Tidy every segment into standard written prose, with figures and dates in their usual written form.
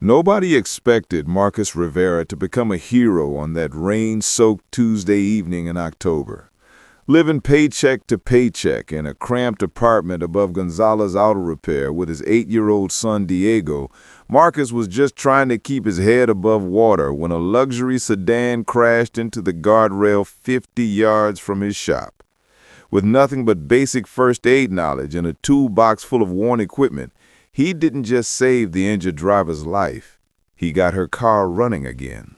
Nobody expected Marcus Rivera to become a hero on that rain-soaked Tuesday evening in October. Living paycheck to paycheck in a cramped apartment above Gonzalez Auto Repair with his 8-year-old son Diego, Marcus was just trying to keep his head above water when a luxury sedan crashed into the guardrail 50 yards from his shop. With nothing but basic first aid knowledge and a toolbox full of worn equipment, he didn't just save the injured driver's life, he got her car running again.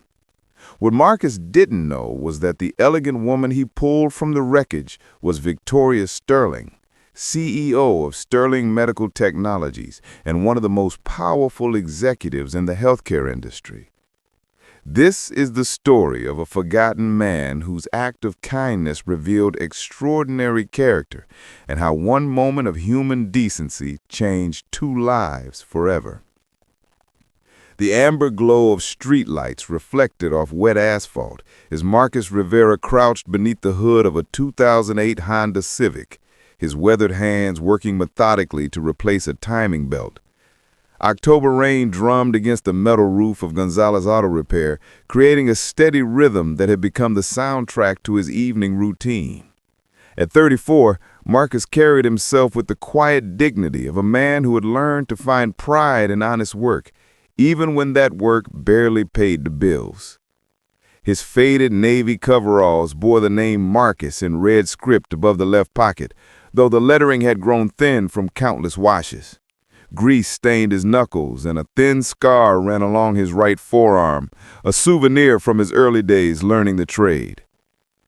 What Marcus didn't know was that the elegant woman he pulled from the wreckage was Victoria Sterling, CEO of Sterling Medical Technologies and one of the most powerful executives in the healthcare industry. This is the story of a forgotten man whose act of kindness revealed extraordinary character and how one moment of human decency changed 2 lives forever. The amber glow of streetlights reflected off wet asphalt as Marcus Rivera crouched beneath the hood of a 2008 Honda Civic, his weathered hands working methodically to replace a timing belt. October rain drummed against the metal roof of Gonzalez Auto Repair, creating a steady rhythm that had become the soundtrack to his evening routine. At 34, Marcus carried himself with the quiet dignity of a man who had learned to find pride in honest work, even when that work barely paid the bills. His faded navy coveralls bore the name Marcus in red script above the left pocket, though the lettering had grown thin from countless washes. Grease stained his knuckles, and a thin scar ran along his right forearm, a souvenir from his early days learning the trade.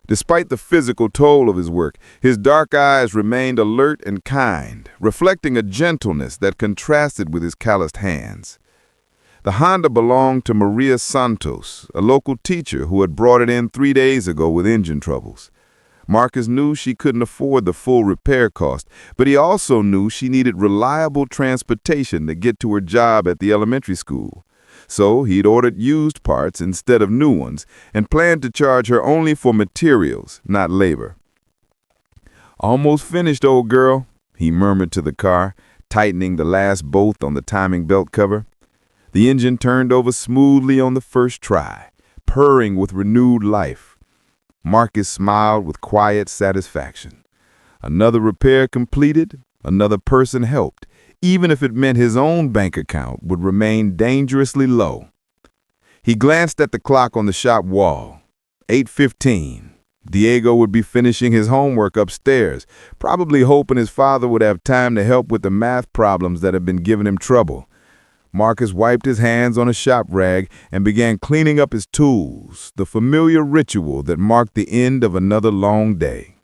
Despite the physical toll of his work, his dark eyes remained alert and kind, reflecting a gentleness that contrasted with his calloused hands. The Honda belonged to Maria Santos, a local teacher who had brought it in 3 days ago with engine troubles. Marcus knew she couldn't afford the full repair cost, but he also knew she needed reliable transportation to get to her job at the elementary school. So he'd ordered used parts instead of new ones and planned to charge her only for materials, not labor. "Almost finished, old girl," he murmured to the car, tightening the last bolt on the timing belt cover. The engine turned over smoothly on the first try, purring with renewed life. Marcus smiled with quiet satisfaction. Another repair completed, another person helped, even if it meant his own bank account would remain dangerously low. He glanced at the clock on the shop wall. 8:15. Diego would be finishing his homework upstairs, probably hoping his father would have time to help with the math problems that had been giving him trouble. Marcus wiped his hands on a shop rag and began cleaning up his tools, the familiar ritual that marked the end of another long day.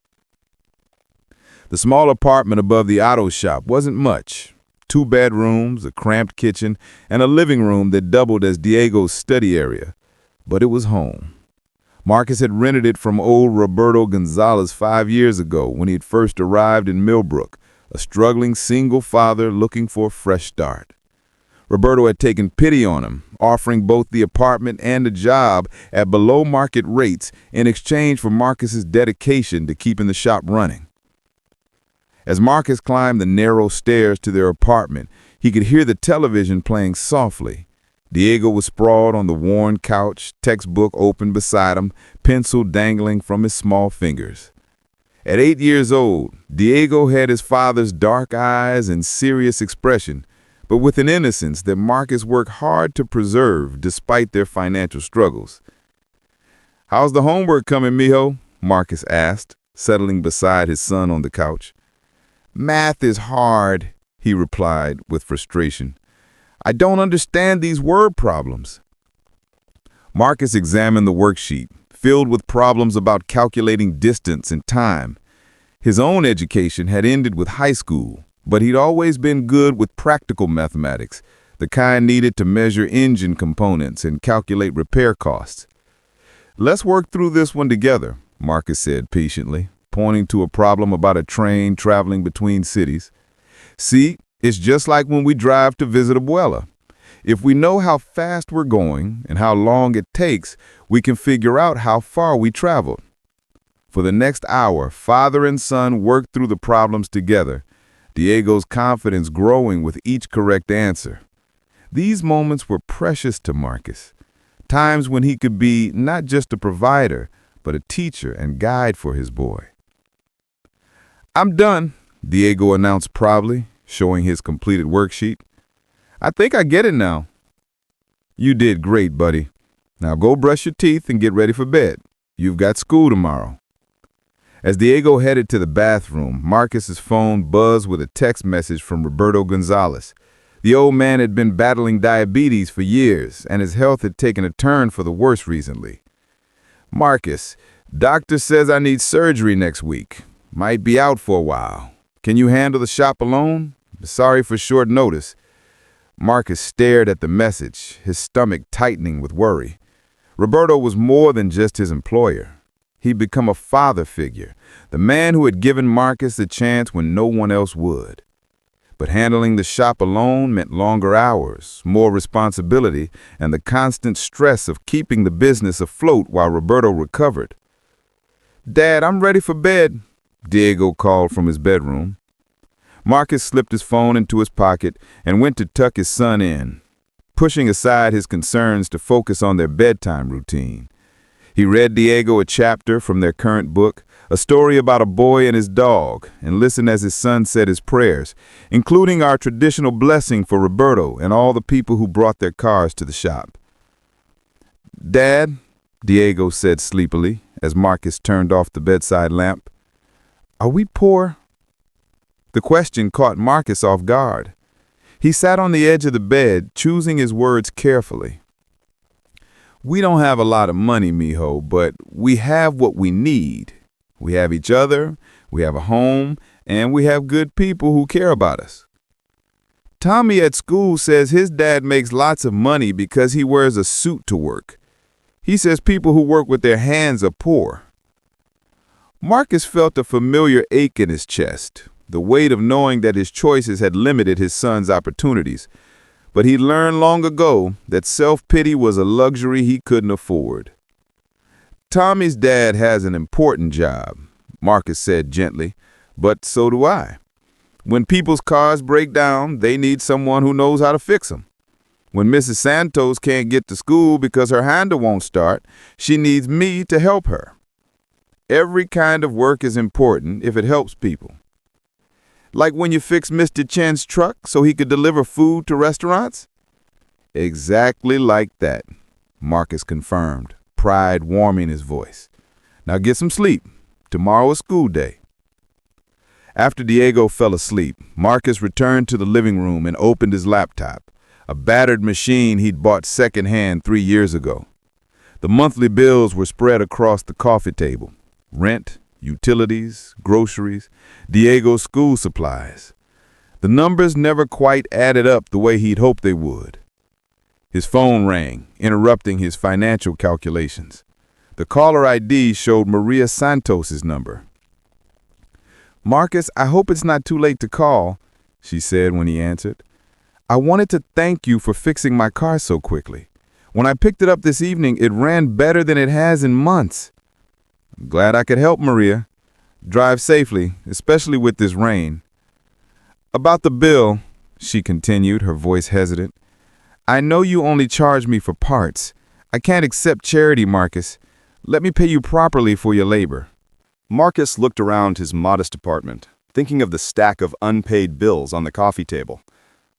The small apartment above the auto shop wasn't much. 2 bedrooms, a cramped kitchen, and a living room that doubled as Diego's study area. But it was home. Marcus had rented it from old Roberto Gonzalez 5 years ago when he had first arrived in Millbrook, a struggling single father looking for a fresh start. Roberto had taken pity on him, offering both the apartment and a job at below-market rates in exchange for Marcus's dedication to keeping the shop running. As Marcus climbed the narrow stairs to their apartment, he could hear the television playing softly. Diego was sprawled on the worn couch, textbook open beside him, pencil dangling from his small fingers. At 8 years old, Diego had his father's dark eyes and serious expression, but with an innocence that Marcus worked hard to preserve despite their financial struggles. "How's the homework coming, mijo?" Marcus asked, settling beside his son on the couch. "Math is hard," he replied with frustration. "I don't understand these word problems." Marcus examined the worksheet, filled with problems about calculating distance and time. His own education had ended with high school, but he'd always been good with practical mathematics, the kind needed to measure engine components and calculate repair costs. "Let's work through this one together," Marcus said patiently, pointing to a problem about a train traveling between cities. "See, it's just like when we drive to visit Abuela. If we know how fast we're going and how long it takes, we can figure out how far we traveled." For the next hour, father and son worked through the problems together, Diego's confidence growing with each correct answer. These moments were precious to Marcus, times when he could be not just a provider, but a teacher and guide for his boy. "I'm done," Diego announced proudly, showing his completed worksheet. "I think I get it now." "You did great, buddy. Now go brush your teeth and get ready for bed. You've got school tomorrow." As Diego headed to the bathroom, Marcus's phone buzzed with a text message from Roberto Gonzalez. The old man had been battling diabetes for years, and his health had taken a turn for the worse recently. "Marcus, doctor says I need surgery next week. Might be out for a while. Can you handle the shop alone? Sorry for short notice." Marcus stared at the message, his stomach tightening with worry. Roberto was more than just his employer. He'd become a father figure, the man who had given Marcus a chance when no one else would. But handling the shop alone meant longer hours, more responsibility, and the constant stress of keeping the business afloat while Roberto recovered. "Dad, I'm ready for bed," Diego called from his bedroom. Marcus slipped his phone into his pocket and went to tuck his son in, pushing aside his concerns to focus on their bedtime routine. He read Diego a chapter from their current book, a story about a boy and his dog, and listened as his son said his prayers, including our traditional blessing for Roberto and all the people who brought their cars to the shop. "Dad," Diego said sleepily as Marcus turned off the bedside lamp, "are we poor?" The question caught Marcus off guard. He sat on the edge of the bed, choosing his words carefully. "We don't have a lot of money, mijo, but we have what we need. We have each other, we have a home, and we have good people who care about us. Tommy at school says his dad makes lots of money because he wears a suit to work. He says people who work with their hands are poor." Marcus felt a familiar ache in his chest, the weight of knowing that his choices had limited his son's opportunities. But he learned long ago that self-pity was a luxury he couldn't afford. "Tommy's dad has an important job," Marcus said gently, "but so do I. When people's cars break down, they need someone who knows how to fix them. When Mrs. Santos can't get to school because her Honda won't start, she needs me to help her. Every kind of work is important if it helps people. Like when you fix Mr. Chen's truck so he could deliver food to restaurants?" "Exactly like that," Marcus confirmed, pride warming his voice. "Now get some sleep. Tomorrow is school day." After Diego fell asleep, Marcus returned to the living room and opened his laptop, a battered machine he'd bought secondhand 3 years ago. The monthly bills were spread across the coffee table: rent, utilities, groceries, Diego's school supplies. The numbers never quite added up the way he'd hoped they would. His phone rang, interrupting his financial calculations. The caller ID showed Maria Santos's number. "Marcus, I hope it's not too late to call," she said when he answered. "I wanted to thank you for fixing my car so quickly. When I picked it up this evening, it ran better than it has in months." "Glad I could help, Maria. Drive safely, especially with this rain." "About the bill," she continued, her voice hesitant. "I know you only charge me for parts. I can't accept charity, Marcus. Let me pay you properly for your labor." Marcus looked around his modest apartment, thinking of the stack of unpaid bills on the coffee table.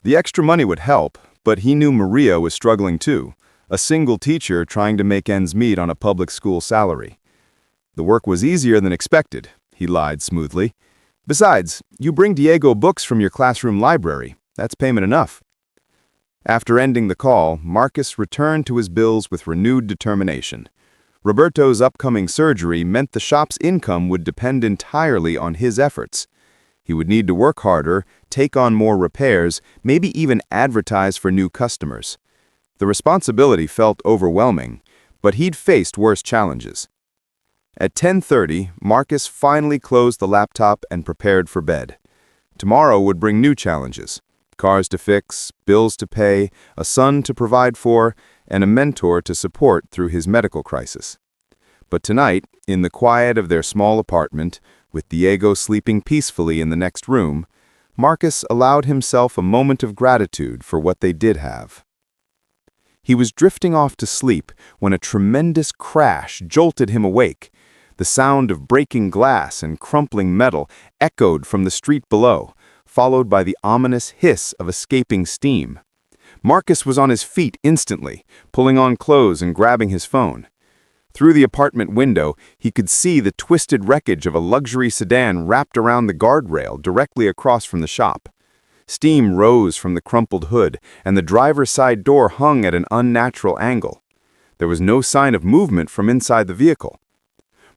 The extra money would help, but he knew Maria was struggling too, a single teacher trying to make ends meet on a public school salary. "The work was easier than expected," he lied smoothly. "Besides, you bring Diego books from your classroom library. That's payment enough." After ending the call, Marcus returned to his bills with renewed determination. Roberto's upcoming surgery meant the shop's income would depend entirely on his efforts. He would need to work harder, take on more repairs, maybe even advertise for new customers. The responsibility felt overwhelming, but he'd faced worse challenges. At 10:30, Marcus finally closed the laptop and prepared for bed. Tomorrow would bring new challenges: cars to fix, bills to pay, a son to provide for, and a mentor to support through his medical crisis. But tonight, in the quiet of their small apartment, with Diego sleeping peacefully in the next room, Marcus allowed himself a moment of gratitude for what they did have. He was drifting off to sleep when a tremendous crash jolted him awake. The sound of breaking glass and crumpling metal echoed from the street below, followed by the ominous hiss of escaping steam. Marcus was on his feet instantly, pulling on clothes and grabbing his phone. Through the apartment window, he could see the twisted wreckage of a luxury sedan wrapped around the guardrail directly across from the shop. Steam rose from the crumpled hood, and the driver's side door hung at an unnatural angle. There was no sign of movement from inside the vehicle.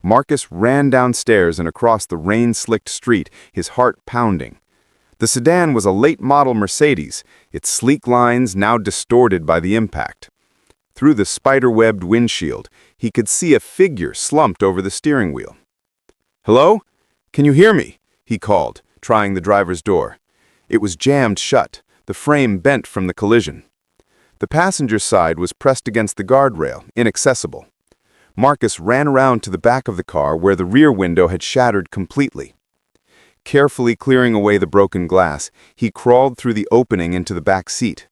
Marcus ran downstairs and across the rain-slicked street, his heart pounding. The sedan was a late-model Mercedes, its sleek lines now distorted by the impact. Through the spider-webbed windshield, he could see a figure slumped over the steering wheel. "Hello? Can you hear me?" he called, trying the driver's door. It was jammed shut, the frame bent from the collision. The passenger side was pressed against the guardrail, inaccessible. Marcus ran around to the back of the car where the rear window had shattered completely. Carefully clearing away the broken glass, he crawled through the opening into the back seat.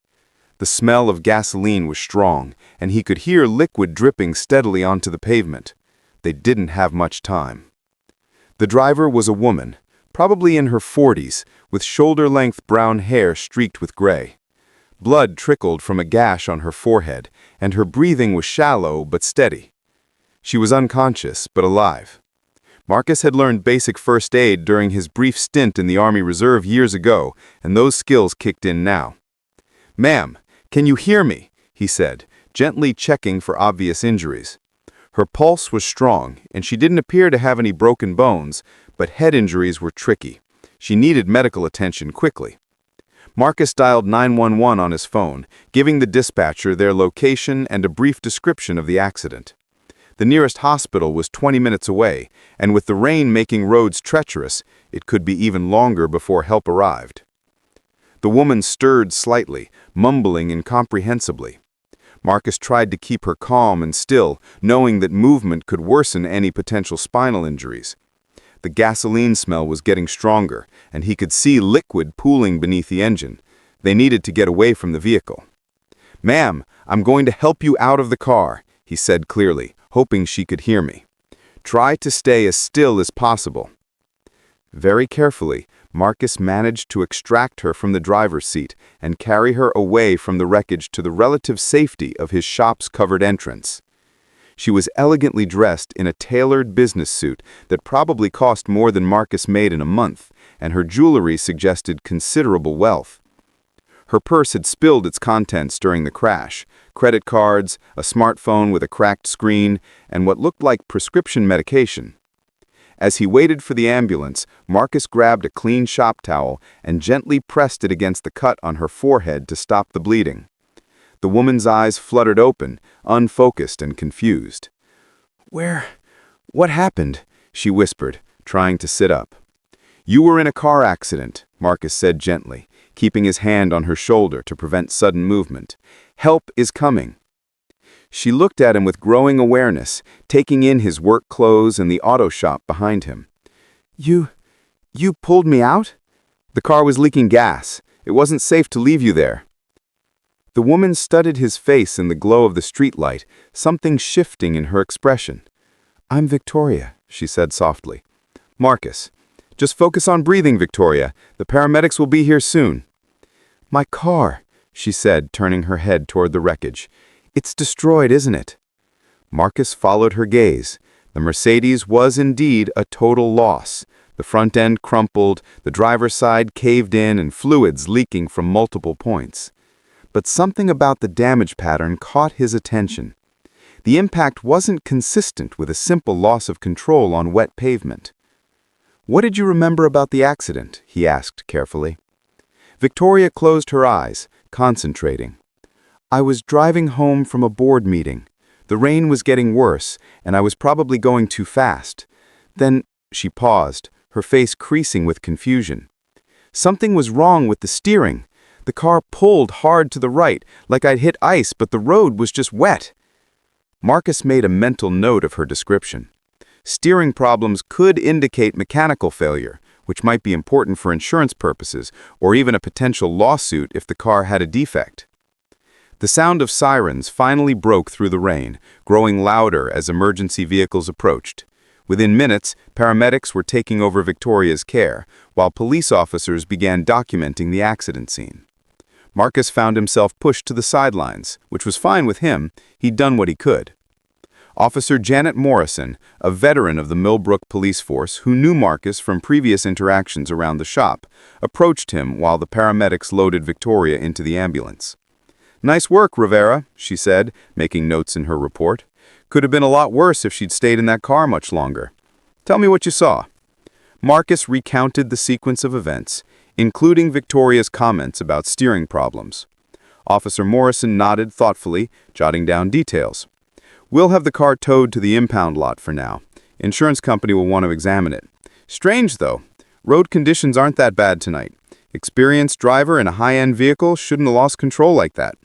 The smell of gasoline was strong, and he could hear liquid dripping steadily onto the pavement. They didn't have much time. The driver was a woman, probably in her 40s, with shoulder-length brown hair streaked with gray. Blood trickled from a gash on her forehead, and her breathing was shallow but steady. She was unconscious but alive. Marcus had learned basic first aid during his brief stint in the Army Reserve years ago, and those skills kicked in now. "Ma'am, can you hear me?" he said, gently checking for obvious injuries. Her pulse was strong, and she didn't appear to have any broken bones, but head injuries were tricky. She needed medical attention quickly. Marcus dialed 911 on his phone, giving the dispatcher their location and a brief description of the accident. The nearest hospital was 20 minutes away, and with the rain making roads treacherous, it could be even longer before help arrived. The woman stirred slightly, mumbling incomprehensibly. Marcus tried to keep her calm and still, knowing that movement could worsen any potential spinal injuries. The gasoline smell was getting stronger, and he could see liquid pooling beneath the engine. They needed to get away from the vehicle. "Ma'am, I'm going to help you out of the car," he said clearly, hoping she could hear me. "Try to stay as still as possible." Very carefully, Marcus managed to extract her from the driver's seat and carry her away from the wreckage to the relative safety of his shop's covered entrance. She was elegantly dressed in a tailored business suit that probably cost more than Marcus made in a month, and her jewelry suggested considerable wealth. Her purse had spilled its contents during the crash: credit cards, a smartphone with a cracked screen, and what looked like prescription medication. As he waited for the ambulance, Marcus grabbed a clean shop towel and gently pressed it against the cut on her forehead to stop the bleeding. The woman's eyes fluttered open, unfocused and confused. What happened?" she whispered, trying to sit up. "You were in a car accident," Marcus said gently, keeping his hand on her shoulder to prevent sudden movement. "Help is coming." She looked at him with growing awareness, taking in his work clothes and the auto shop behind him. You pulled me out?" "The car was leaking gas. It wasn't safe to leave you there." The woman studied his face in the glow of the streetlight, something shifting in her expression. "I'm Victoria," she said softly. "Marcus. Just focus on breathing, Victoria. The paramedics will be here soon." "My car," she said, turning her head toward the wreckage. "It's destroyed, isn't it?" Marcus followed her gaze. The Mercedes was indeed a total loss. The front end crumpled, the driver's side caved in, and fluids leaking from multiple points. But something about the damage pattern caught his attention. The impact wasn't consistent with a simple loss of control on wet pavement. "What did you remember about the accident?" he asked carefully. Victoria closed her eyes, concentrating. "I was driving home from a board meeting. The rain was getting worse, and I was probably going too fast. Then," she paused, her face creasing with confusion. "Something was wrong with the steering. The car pulled hard to the right, like I'd hit ice, but the road was just wet." Marcus made a mental note of her description. Steering problems could indicate mechanical failure, which might be important for insurance purposes or even a potential lawsuit if the car had a defect. The sound of sirens finally broke through the rain, growing louder as emergency vehicles approached. Within minutes, paramedics were taking over Victoria's care, while police officers began documenting the accident scene. Marcus found himself pushed to the sidelines, which was fine with him. He'd done what he could. Officer Janet Morrison, a veteran of the Millbrook police force who knew Marcus from previous interactions around the shop, approached him while the paramedics loaded Victoria into the ambulance. "Nice work, Rivera," she said, making notes in her report. "Could have been a lot worse if she'd stayed in that car much longer. Tell me what you saw." Marcus recounted the sequence of events, including Victoria's comments about steering problems. Officer Morrison nodded thoughtfully, jotting down details. "We'll have the car towed to the impound lot for now. Insurance company will want to examine it. Strange, though. Road conditions aren't that bad tonight. Experienced driver in a high-end vehicle shouldn't have lost control like that."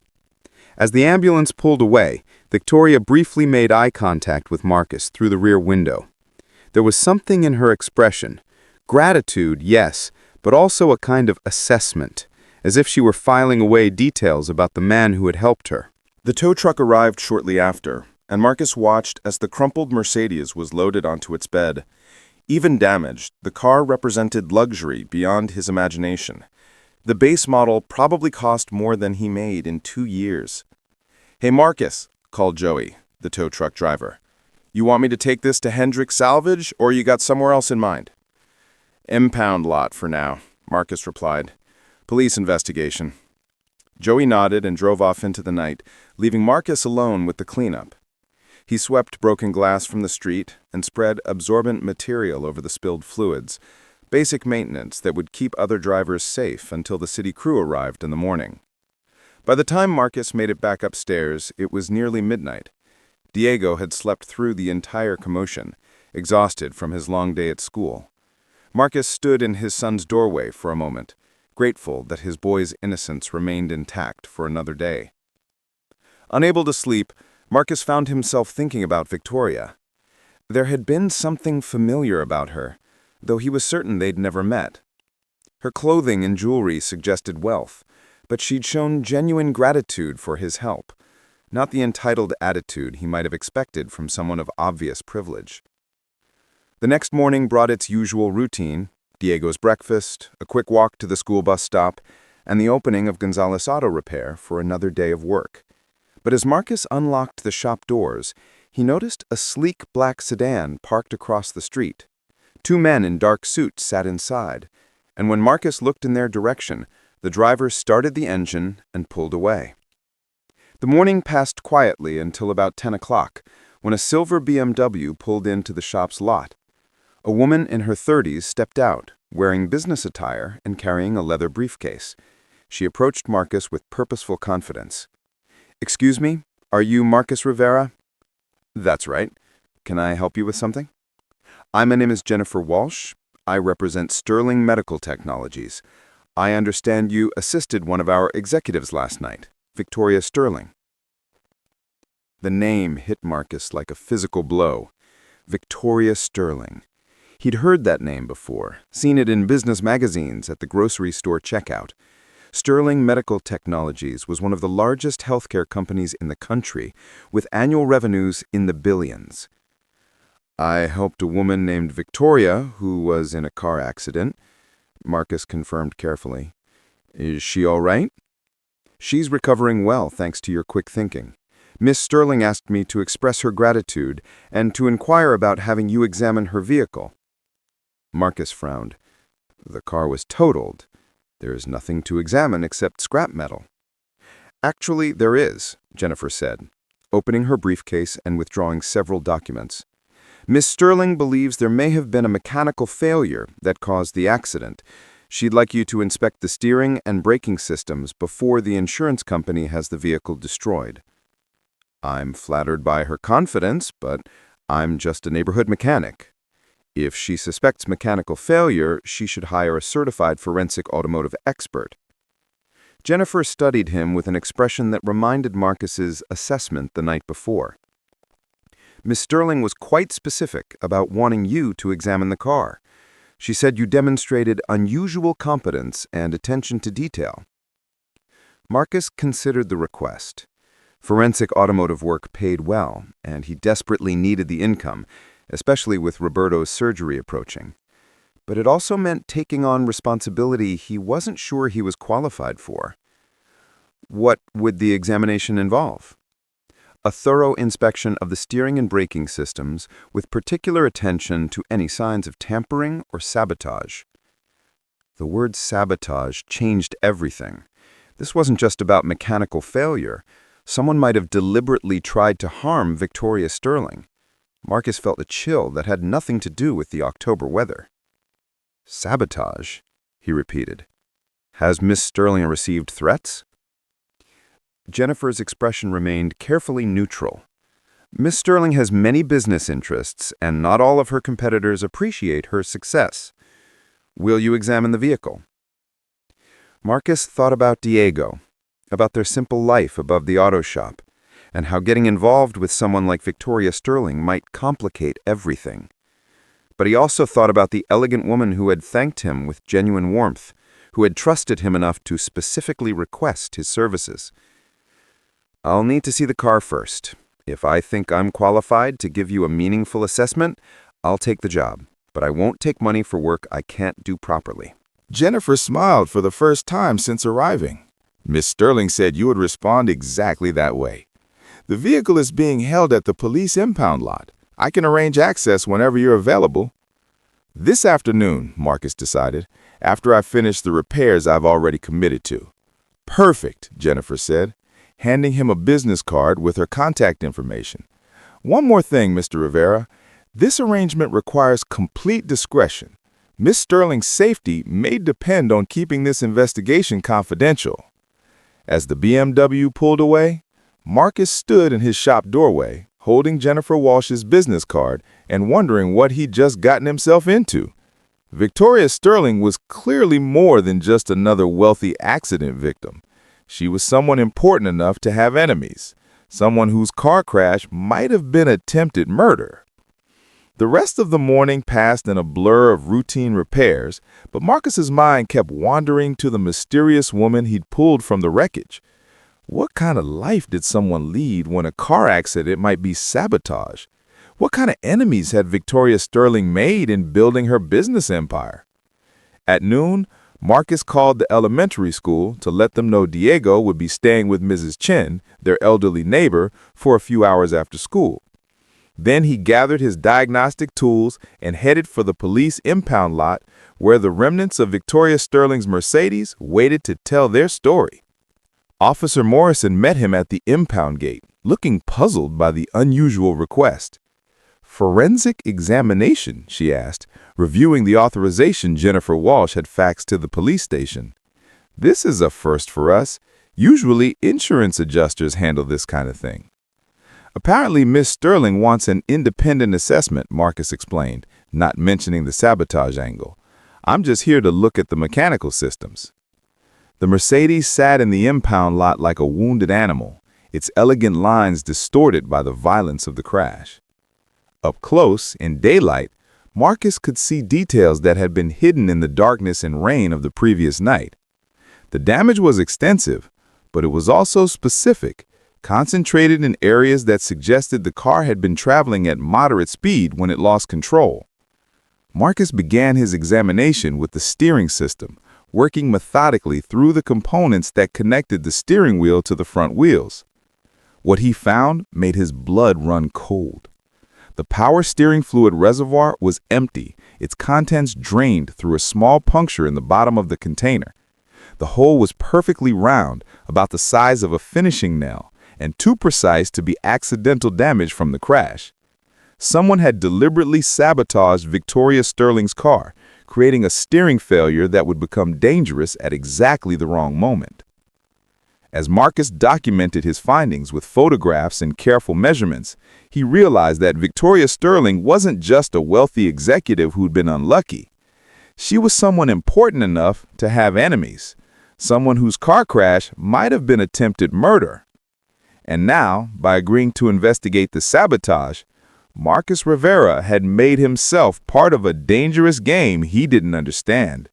As the ambulance pulled away, Victoria briefly made eye contact with Marcus through the rear window. There was something in her expression. Gratitude, yes, but also a kind of assessment, as if she were filing away details about the man who had helped her. The tow truck arrived shortly after, and Marcus watched as the crumpled Mercedes was loaded onto its bed. Even damaged, the car represented luxury beyond his imagination. The base model probably cost more than he made in 2 years. "Hey, Marcus," called Joey, the tow truck driver. "You want me to take this to Hendrick Salvage, or you got somewhere else in mind?" "Impound lot for now," Marcus replied. "Police investigation." Joey nodded and drove off into the night, leaving Marcus alone with the cleanup. He swept broken glass from the street and spread absorbent material over the spilled fluids, basic maintenance that would keep other drivers safe until the city crew arrived in the morning. By the time Marcus made it back upstairs, it was nearly midnight. Diego had slept through the entire commotion, exhausted from his long day at school. Marcus stood in his son's doorway for a moment, grateful that his boy's innocence remained intact for another day. Unable to sleep, Marcus found himself thinking about Victoria. There had been something familiar about her, though he was certain they'd never met. Her clothing and jewelry suggested wealth, but she'd shown genuine gratitude for his help, not the entitled attitude he might have expected from someone of obvious privilege. The next morning brought its usual routine: Diego's breakfast, a quick walk to the school bus stop, and the opening of Gonzalez Auto Repair for another day of work. But as Marcus unlocked the shop doors, he noticed a sleek black sedan parked across the street. 2 men in dark suits sat inside, and when Marcus looked in their direction, the driver started the engine and pulled away. The morning passed quietly until about 10 o'clock, when a silver BMW pulled into the shop's lot. A woman in her 30s stepped out, wearing business attire and carrying a leather briefcase. She approached Marcus with purposeful confidence. "Excuse me, are you Marcus Rivera?" "That's right. Can I help you with something?" "My name is Jennifer Walsh. I represent Sterling Medical Technologies. I understand you assisted one of our executives last night, Victoria Sterling." The name hit Marcus like a physical blow. Victoria Sterling. He'd heard that name before, seen it in business magazines at the grocery store checkout. Sterling Medical Technologies was one of the largest healthcare companies in the country, with annual revenues in the billions. "I helped a woman named Victoria who was in a car accident," Marcus confirmed carefully. "Is she all right?" "She's recovering well, thanks to your quick thinking. Miss Sterling asked me to express her gratitude and to inquire about having you examine her vehicle." Marcus frowned. The car was totaled. There is nothing to examine except scrap metal. "Actually, there is," Jennifer said, opening her briefcase and withdrawing several documents. "Miss Sterling believes there may have been a mechanical failure that caused the accident. She'd like you to inspect the steering and braking systems before the insurance company has the vehicle destroyed." I'm flattered by her confidence, but I'm just a neighborhood mechanic. If she suspects mechanical failure, she should hire a certified forensic automotive expert. Jennifer studied him with an expression that reminded Marcus's assessment the night before. "Miss Sterling was quite specific about wanting you to examine the car. She said you demonstrated unusual competence and attention to detail. Marcus considered the request. Forensic automotive work paid well, and he desperately needed the income, especially with Roberto's surgery approaching. But it also meant taking on responsibility he wasn't sure he was qualified for. What would the examination involve? A thorough inspection of the steering and braking systems, with particular attention to any signs of tampering or sabotage. The word sabotage changed everything. This wasn't just about mechanical failure. Someone might have deliberately tried to harm Victoria Sterling. Marcus felt a chill that had nothing to do with the October weather. Sabotage, he repeated. Has Miss Sterling received threats? Jennifer's expression remained carefully neutral. Miss Sterling has many business interests, and not all of her competitors appreciate her success. Will you examine the vehicle? Marcus thought about Diego, about their simple life above the auto shop, and how getting involved with someone like Victoria Sterling might complicate everything. But he also thought about the elegant woman who had thanked him with genuine warmth, who had trusted him enough to specifically request his services. I'll need to see the car first. If I think I'm qualified to give you a meaningful assessment, I'll take the job, but I won't take money for work I can't do properly. Jennifer smiled for the first time since arriving. Miss Sterling said you would respond exactly that way. The vehicle is being held at the police impound lot. I can arrange access whenever you're available. This afternoon, Marcus decided, after I finish the repairs I've already committed to. Perfect, Jennifer said, handing him a business card with her contact information. One more thing, Mr. Rivera. This arrangement requires complete discretion. Miss Sterling's safety may depend on keeping this investigation confidential. As the BMW pulled away, Marcus stood in his shop doorway, holding Jennifer Walsh's business card and wondering what he'd just gotten himself into. Victoria Sterling was clearly more than just another wealthy accident victim. She was someone important enough to have enemies, someone whose car crash might have been attempted murder. The rest of the morning passed in a blur of routine repairs, but Marcus's mind kept wandering to the mysterious woman he'd pulled from the wreckage. What kind of life did someone lead when a car accident might be sabotage? What kind of enemies had Victoria Sterling made in building her business empire? At noon, Marcus called the elementary school to let them know Diego would be staying with Mrs. Chen, their elderly neighbor, for a few hours after school. Then he gathered his diagnostic tools and headed for the police impound lot where the remnants of Victoria Sterling's Mercedes waited to tell their story. Officer Morrison met him at the impound gate, looking puzzled by the unusual request. Forensic examination, she asked, reviewing the authorization Jennifer Walsh had faxed to the police station. This is a first for us. Usually, insurance adjusters handle this kind of thing. Apparently, Miss Sterling wants an independent assessment, Marcus explained, not mentioning the sabotage angle. I'm just here to look at the mechanical systems. The Mercedes sat in the impound lot like a wounded animal, its elegant lines distorted by the violence of the crash. Up close, in daylight, Marcus could see details that had been hidden in the darkness and rain of the previous night. The damage was extensive, but it was also specific, concentrated in areas that suggested the car had been traveling at moderate speed when it lost control. Marcus began his examination with the steering system, working methodically through the components that connected the steering wheel to the front wheels. What he found made his blood run cold. The power steering fluid reservoir was empty, its contents drained through a small puncture in the bottom of the container. The hole was perfectly round, about the size of a finishing nail, and too precise to be accidental damage from the crash. Someone had deliberately sabotaged Victoria Sterling's car, creating a steering failure that would become dangerous at exactly the wrong moment. As Marcus documented his findings with photographs and careful measurements, he realized that Victoria Sterling wasn't just a wealthy executive who'd been unlucky. She was someone important enough to have enemies, someone whose car crash might have been attempted murder. And now, by agreeing to investigate the sabotage, Marcus Rivera had made himself part of a dangerous game he didn't understand.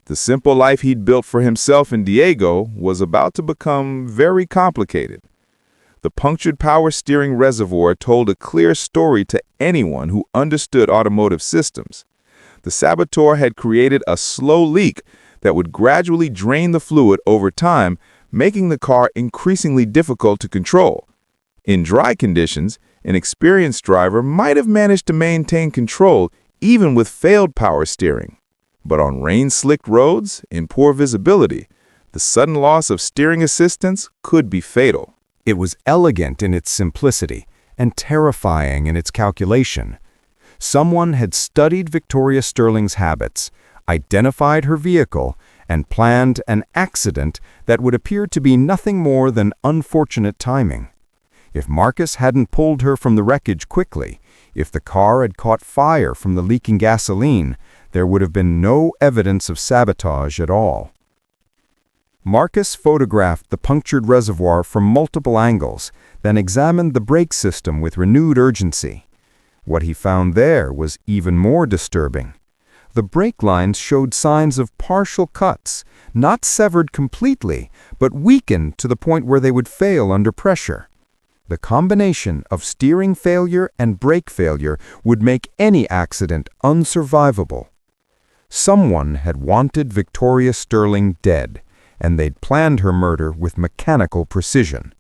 The simple life he'd built for himself and Diego was about to become very complicated. The punctured power steering reservoir told a clear story to anyone who understood automotive systems. The saboteur had created a slow leak that would gradually drain the fluid over time, making the car increasingly difficult to control. In dry conditions, an experienced driver might have managed to maintain control even with failed power steering. But on rain-slicked roads, in poor visibility, the sudden loss of steering assistance could be fatal. It was elegant in its simplicity and terrifying in its calculation. Someone had studied Victoria Sterling's habits, identified her vehicle, and planned an accident that would appear to be nothing more than unfortunate timing. If Marcus hadn't pulled her from the wreckage quickly, if the car had caught fire from the leaking gasoline, there would have been no evidence of sabotage at all. Marcus photographed the punctured reservoir from multiple angles, then examined the brake system with renewed urgency. What he found there was even more disturbing. The brake lines showed signs of partial cuts, not severed completely, but weakened to the point where they would fail under pressure. The combination of steering failure and brake failure would make any accident unsurvivable. Someone had wanted Victoria Sterling dead, and they'd planned her murder with mechanical precision.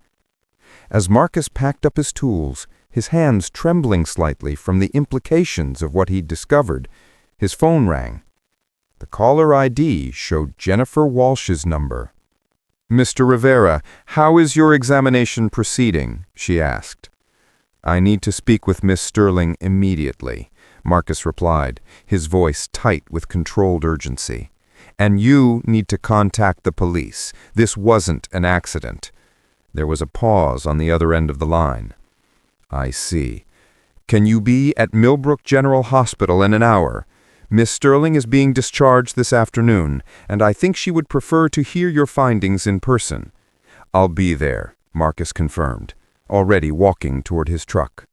As Marcus packed up his tools, his hands trembling slightly from the implications of what he'd discovered, his phone rang. The caller ID showed Jennifer Walsh's number. "Mr. Rivera, how is your examination proceeding?" she asked. "I need to speak with Miss Sterling immediately," Marcus replied, his voice tight with controlled urgency. "And you need to contact the police. This wasn't an accident." There was a pause on the other end of the line. "I see. Can you be at Millbrook General Hospital in an hour? Miss Sterling is being discharged this afternoon, and I think she would prefer to hear your findings in person." "I'll be there," Marcus confirmed, already walking toward his truck.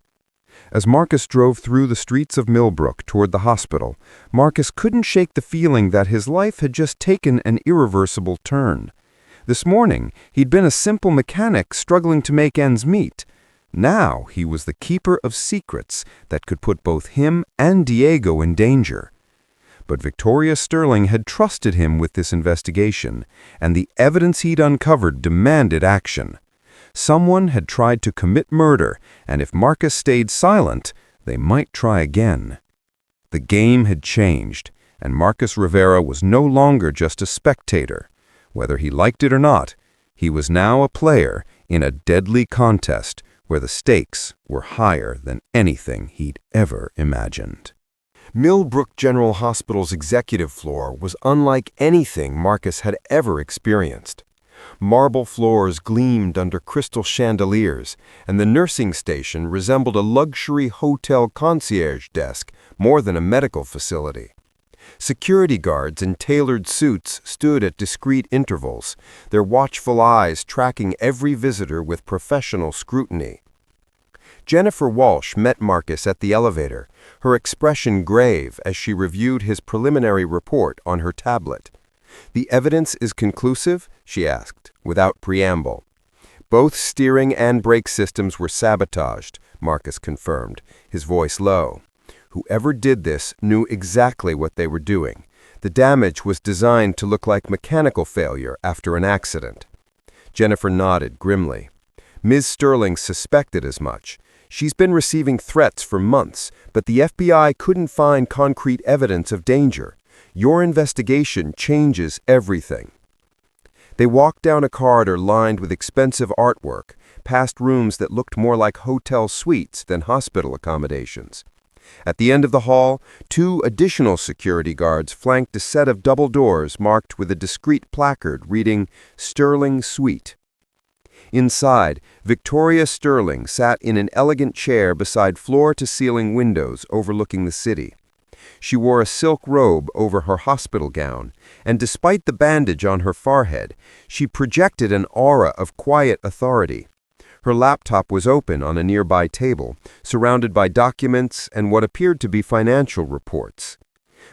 As Marcus drove through the streets of Millbrook toward the hospital, Marcus couldn't shake the feeling that his life had just taken an irreversible turn. This morning, he'd been a simple mechanic struggling to make ends meet. Now he was the keeper of secrets that could put both him and Diego in danger. But Victoria Sterling had trusted him with this investigation, and the evidence he'd uncovered demanded action. Someone had tried to commit murder, and if Marcus stayed silent, they might try again. The game had changed, and Marcus Rivera was no longer just a spectator. Whether he liked it or not, he was now a player in a deadly contest where the stakes were higher than anything he'd ever imagined. Millbrook General Hospital's executive floor was unlike anything Marcus had ever experienced. Marble floors gleamed under crystal chandeliers, and the nursing station resembled a luxury hotel concierge desk more than a medical facility. Security guards in tailored suits stood at discreet intervals, their watchful eyes tracking every visitor with professional scrutiny. Jennifer Walsh met Marcus at the elevator, her expression grave as she reviewed his preliminary report on her tablet. "The evidence is conclusive?" she asked, without preamble. "Both steering and brake systems were sabotaged," Marcus confirmed, his voice low. "Whoever did this knew exactly what they were doing. The damage was designed to look like mechanical failure after an accident." Jennifer nodded grimly. "Ms. Sterling suspected as much. She's been receiving threats for months, but the FBI couldn't find concrete evidence of danger. Your investigation changes everything." They walked down a corridor lined with expensive artwork, past rooms that looked more like hotel suites than hospital accommodations. At the end of the hall, 2 additional security guards flanked a set of double doors marked with a discreet placard reading "Sterling Suite." Inside, Victoria Sterling sat in an elegant chair beside floor-to-ceiling windows overlooking the city. She wore a silk robe over her hospital gown, and despite the bandage on her forehead, she projected an aura of quiet authority. Her laptop was open on a nearby table, surrounded by documents and what appeared to be financial reports.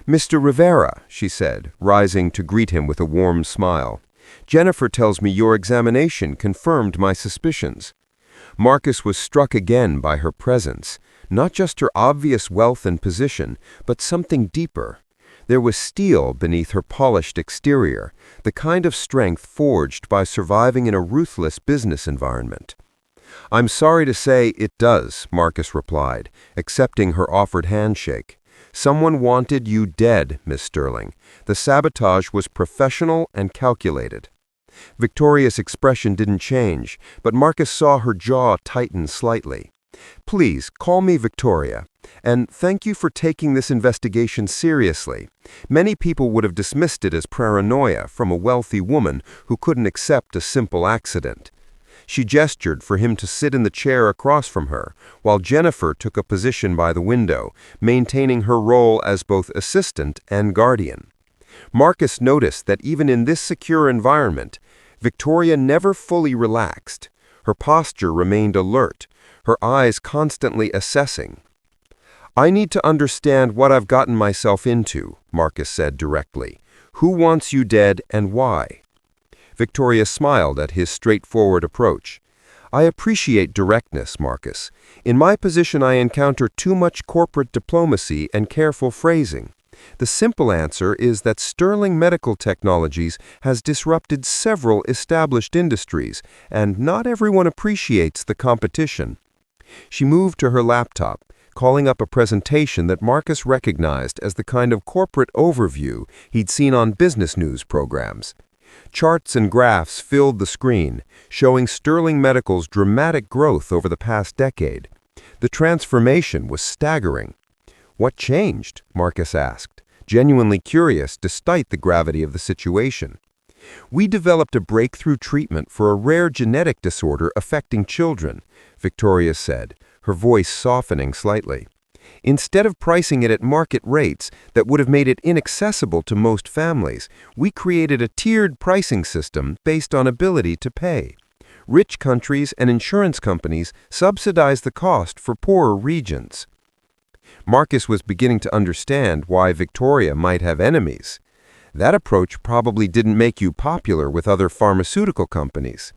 "Mr. Rivera," she said, rising to greet him with a warm smile. "Jennifer tells me your examination confirmed my suspicions." Marcus was struck again by her presence, not just her obvious wealth and position, but something deeper. There was steel beneath her polished exterior, the kind of strength forged by surviving in a ruthless business environment. "I'm sorry to say it does," Marcus replied, accepting her offered handshake. "Someone wanted you dead, Miss Sterling. The sabotage was professional and calculated." Victoria's expression didn't change, but Marcus saw her jaw tighten slightly. "Please, call me Victoria. And thank you for taking this investigation seriously. Many people would have dismissed it as paranoia from a wealthy woman who couldn't accept a simple accident." She gestured for him to sit in the chair across from her, while Jennifer took a position by the window, maintaining her role as both assistant and guardian. Marcus noticed that even in this secure environment, Victoria never fully relaxed. Her posture remained alert, her eyes constantly assessing. "I need to understand what I've gotten myself into," Marcus said directly. "Who wants you dead and why?" Victoria smiled at his straightforward approach. "I appreciate directness, Marcus. In my position, I encounter too much corporate diplomacy and careful phrasing. The simple answer is that Sterling Medical Technologies has disrupted several established industries, and not everyone appreciates the competition." She moved to her laptop, calling up a presentation that Marcus recognized as the kind of corporate overview he'd seen on business news programs. Charts and graphs filled the screen, showing Sterling Medical's dramatic growth over the past decade. The transformation was staggering. "What changed?" Marcus asked, genuinely curious despite the gravity of the situation. "We developed a breakthrough treatment for a rare genetic disorder affecting children," Victoria said, her voice softening slightly. "Instead of pricing it at market rates that would have made it inaccessible to most families, we created a tiered pricing system based on ability to pay. Rich countries and insurance companies subsidize the cost for poorer regions." Marcus was beginning to understand why Victoria might have enemies. "That approach probably didn't make you popular with other pharmaceutical companies."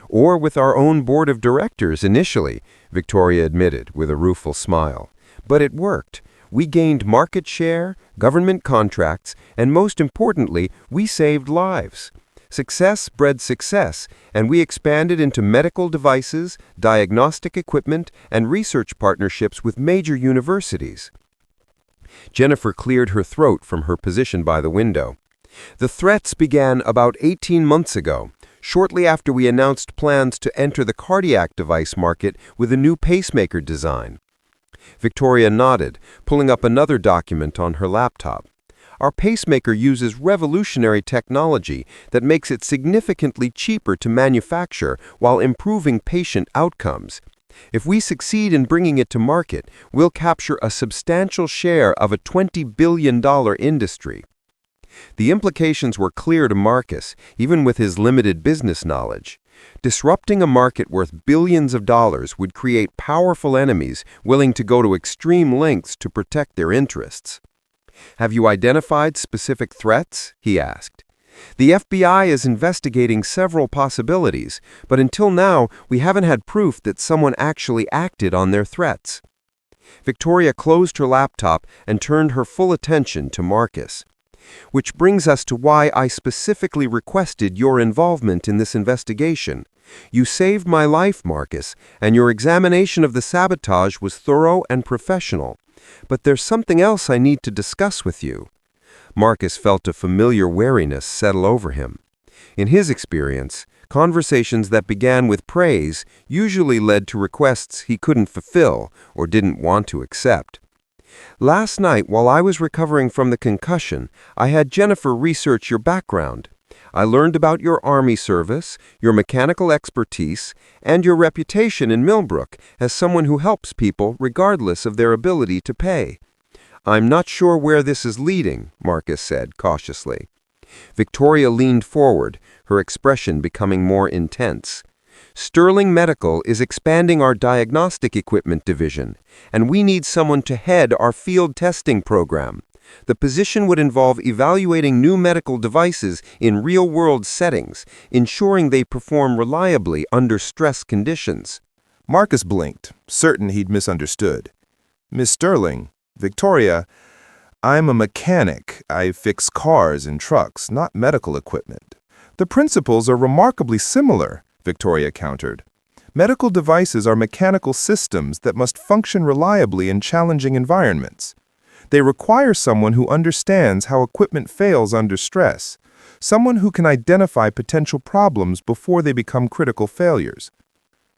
"Or with our own board of directors initially," Victoria admitted with a rueful smile. "But it worked. We gained market share, government contracts, and most importantly, we saved lives. Success bred success, and we expanded into medical devices, diagnostic equipment, and research partnerships with major universities." Jennifer cleared her throat from her position by the window. "The threats began about 18 months ago, shortly after we announced plans to enter the cardiac device market with a new pacemaker design." Victoria nodded, pulling up another document on her laptop. "Our pacemaker uses revolutionary technology that makes it significantly cheaper to manufacture while improving patient outcomes. If we succeed in bringing it to market, we'll capture a substantial share of a $20 billion industry." The implications were clear to Marcus, even with his limited business knowledge. Disrupting a market worth billions of dollars would create powerful enemies willing to go to extreme lengths to protect their interests. "Have you identified specific threats?" he asked. "The FBI is investigating several possibilities, but until now, we haven't had proof that someone actually acted on their threats." Victoria closed her laptop and turned her full attention to Marcus. "Which brings us to why I specifically requested your involvement in this investigation. You saved my life, Marcus, and your examination of the sabotage was thorough and professional. But there's something else I need to discuss with you." Marcus felt a familiar wariness settle over him. In his experience, conversations that began with praise usually led to requests he couldn't fulfill or didn't want to accept. "Last night, while I was recovering from the concussion, I had Jennifer research your background. I learned about your Army service, your mechanical expertise, and your reputation in Millbrook as someone who helps people regardless of their ability to pay." "I'm not sure where this is leading," Marcus said cautiously. Victoria leaned forward, her expression becoming more intense. Sterling Medical is expanding our diagnostic equipment division, and we need someone to head our field testing program. The position would involve evaluating new medical devices in real-world settings, ensuring they perform reliably under stress conditions. Marcus blinked, certain he'd misunderstood. Miss Sterling, Victoria, I'm a mechanic. I fix cars and trucks, not medical equipment. The principles are remarkably similar, Victoria countered. Medical devices are mechanical systems that must function reliably in challenging environments. They require someone who understands how equipment fails under stress, someone who can identify potential problems before they become critical failures.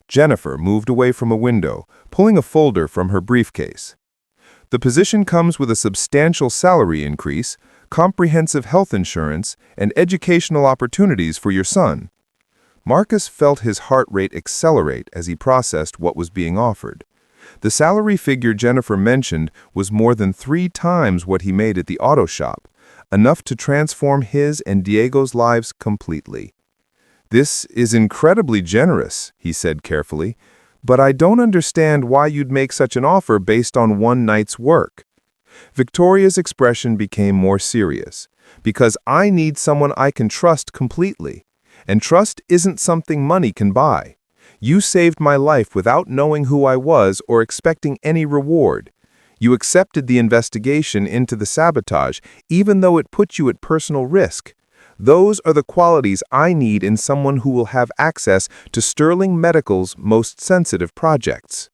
Jennifer moved away from a window, pulling a folder from her briefcase. The position comes with a substantial salary increase, comprehensive health insurance, and educational opportunities for your son. Marcus felt his heart rate accelerate as he processed what was being offered. The salary figure Jennifer mentioned was more than 3 times what he made at the auto shop, enough to transform his and Diego's lives completely. This is incredibly generous, he said carefully, but I don't understand why you'd make such an offer based on one night's work. Victoria's expression became more serious. Because I need someone I can trust completely. And trust isn't something money can buy. You saved my life without knowing who I was or expecting any reward. You accepted the investigation into the sabotage, even though it put you at personal risk. Those are the qualities I need in someone who will have access to Sterling Medical's most sensitive projects.